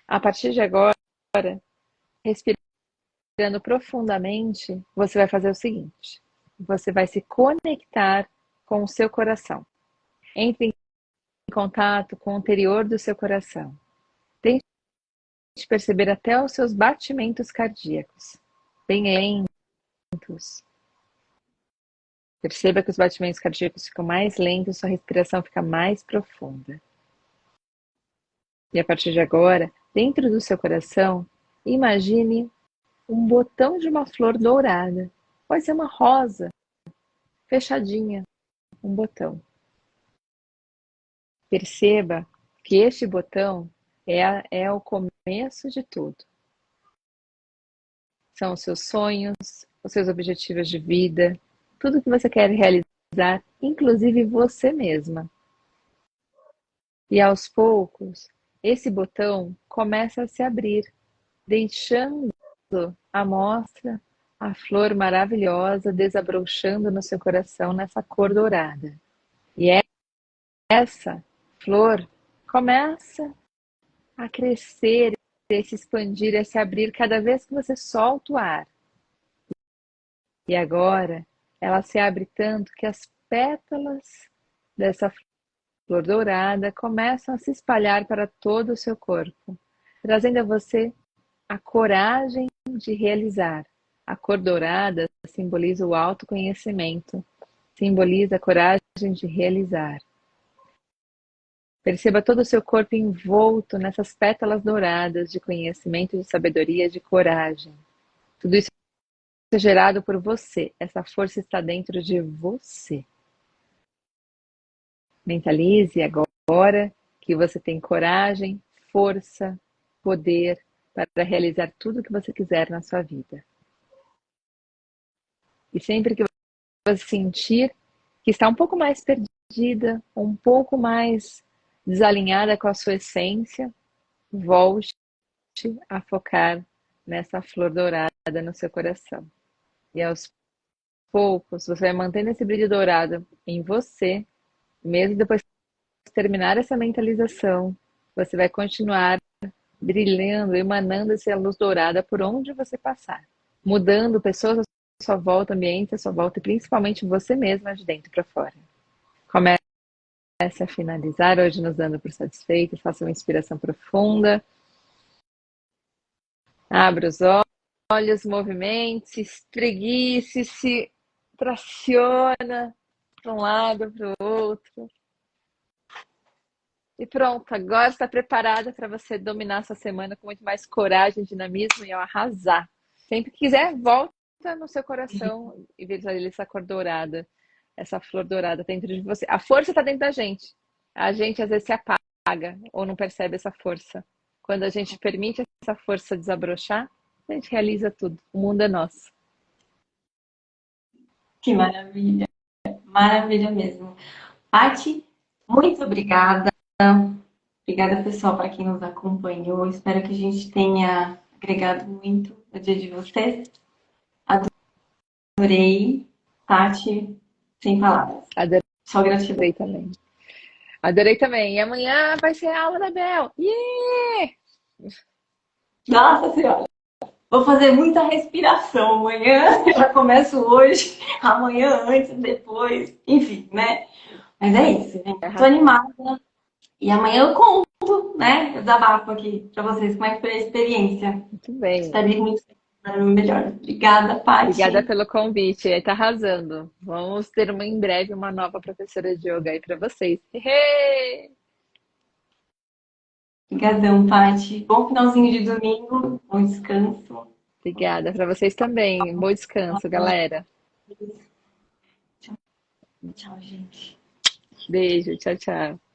B: A partir de agora, respirando profundamente, você vai fazer o seguinte: você vai se conectar com o seu coração. Entre em contato com o interior do seu coração. Tente perceber até os seus batimentos cardíacos, bem lentos. Perceba que os batimentos cardíacos ficam mais lentos, sua respiração fica mais profunda. E a partir de agora, dentro do seu coração, imagine um botão de uma flor dourada. Pode ser uma rosa, fechadinha, um botão. Perceba que este botão é o começo de tudo. São os seus sonhos, os seus objetivos de vida, tudo que você quer realizar, inclusive você mesma. E aos poucos, esse botão começa a se abrir, deixando à mostra a flor maravilhosa desabrochando no seu coração nessa cor dourada. E essa flor começa a crescer, a se expandir, a se abrir cada vez que você solta o ar. E agora ela se abre tanto que as pétalas dessa flor dourada começam a se espalhar para todo o seu corpo, trazendo a você a coragem de realizar. A cor dourada simboliza o autoconhecimento, simboliza a coragem de realizar. Perceba todo o seu corpo envolto nessas pétalas douradas de conhecimento, de sabedoria, de coragem. Tudo isso é gerado por você. Essa força está dentro de você. Mentalize agora que você tem coragem, força, poder para realizar tudo o que você quiser na sua vida. E sempre que você sentir que está um pouco mais perdida, um pouco mais desalinhada com a sua essência, volte a focar nessa flor dourada no seu coração. E aos poucos, você vai mantendo esse brilho dourado em você, mesmo depois de terminar essa mentalização, você vai continuar brilhando, emanando essa luz dourada por onde você passar, mudando pessoas à sua volta, ambiente à sua volta e principalmente você mesma de dentro para fora. Comece a finalizar hoje nos dando por satisfeito, faça uma inspiração profunda. Abra os olhos, movimente-se, espreguice, se traciona para um lado, para o outro. E pronto, agora está preparada para você dominar essa semana com muito mais coragem, dinamismo e arrasar. Sempre que quiser, volta no seu coração e visualiza essa cor dourada, essa flor dourada dentro de você. A força está dentro da gente. A gente às vezes se apaga ou não percebe essa força. Quando a gente permite essa força desabrochar, a gente realiza tudo. O mundo é nosso.
A: Que maravilha, maravilha mesmo. Paty, muito obrigada. Obrigada, pessoal, para quem nos acompanhou. Espero que a gente tenha agregado muito no dia de vocês. Adorei. Paty, sem palavras. Só gratidão.
B: Adorei também. Adorei também. E amanhã vai ser a aula da Bel. Yeah!
A: Nossa Senhora! Vou fazer muita respiração amanhã. Eu já começo hoje, amanhã antes, depois, enfim, né? Mas é isso, gente. Tô animada. E amanhã eu conto, né? Eu desabafo aqui pra vocês como é que foi a experiência.
B: Muito bem.
A: Espero muito melhor. Obrigada,
B: Obrigada
A: Paty.
B: pelo convite. Está arrasando. Vamos ter em breve uma nova professora de yoga aí para vocês.
A: Obrigadão, Paty. Bom finalzinho de domingo. Bom descanso.
B: Obrigada para vocês também. Bom descanso, galera.
A: Tchau, gente.
B: Beijo, tchau, tchau.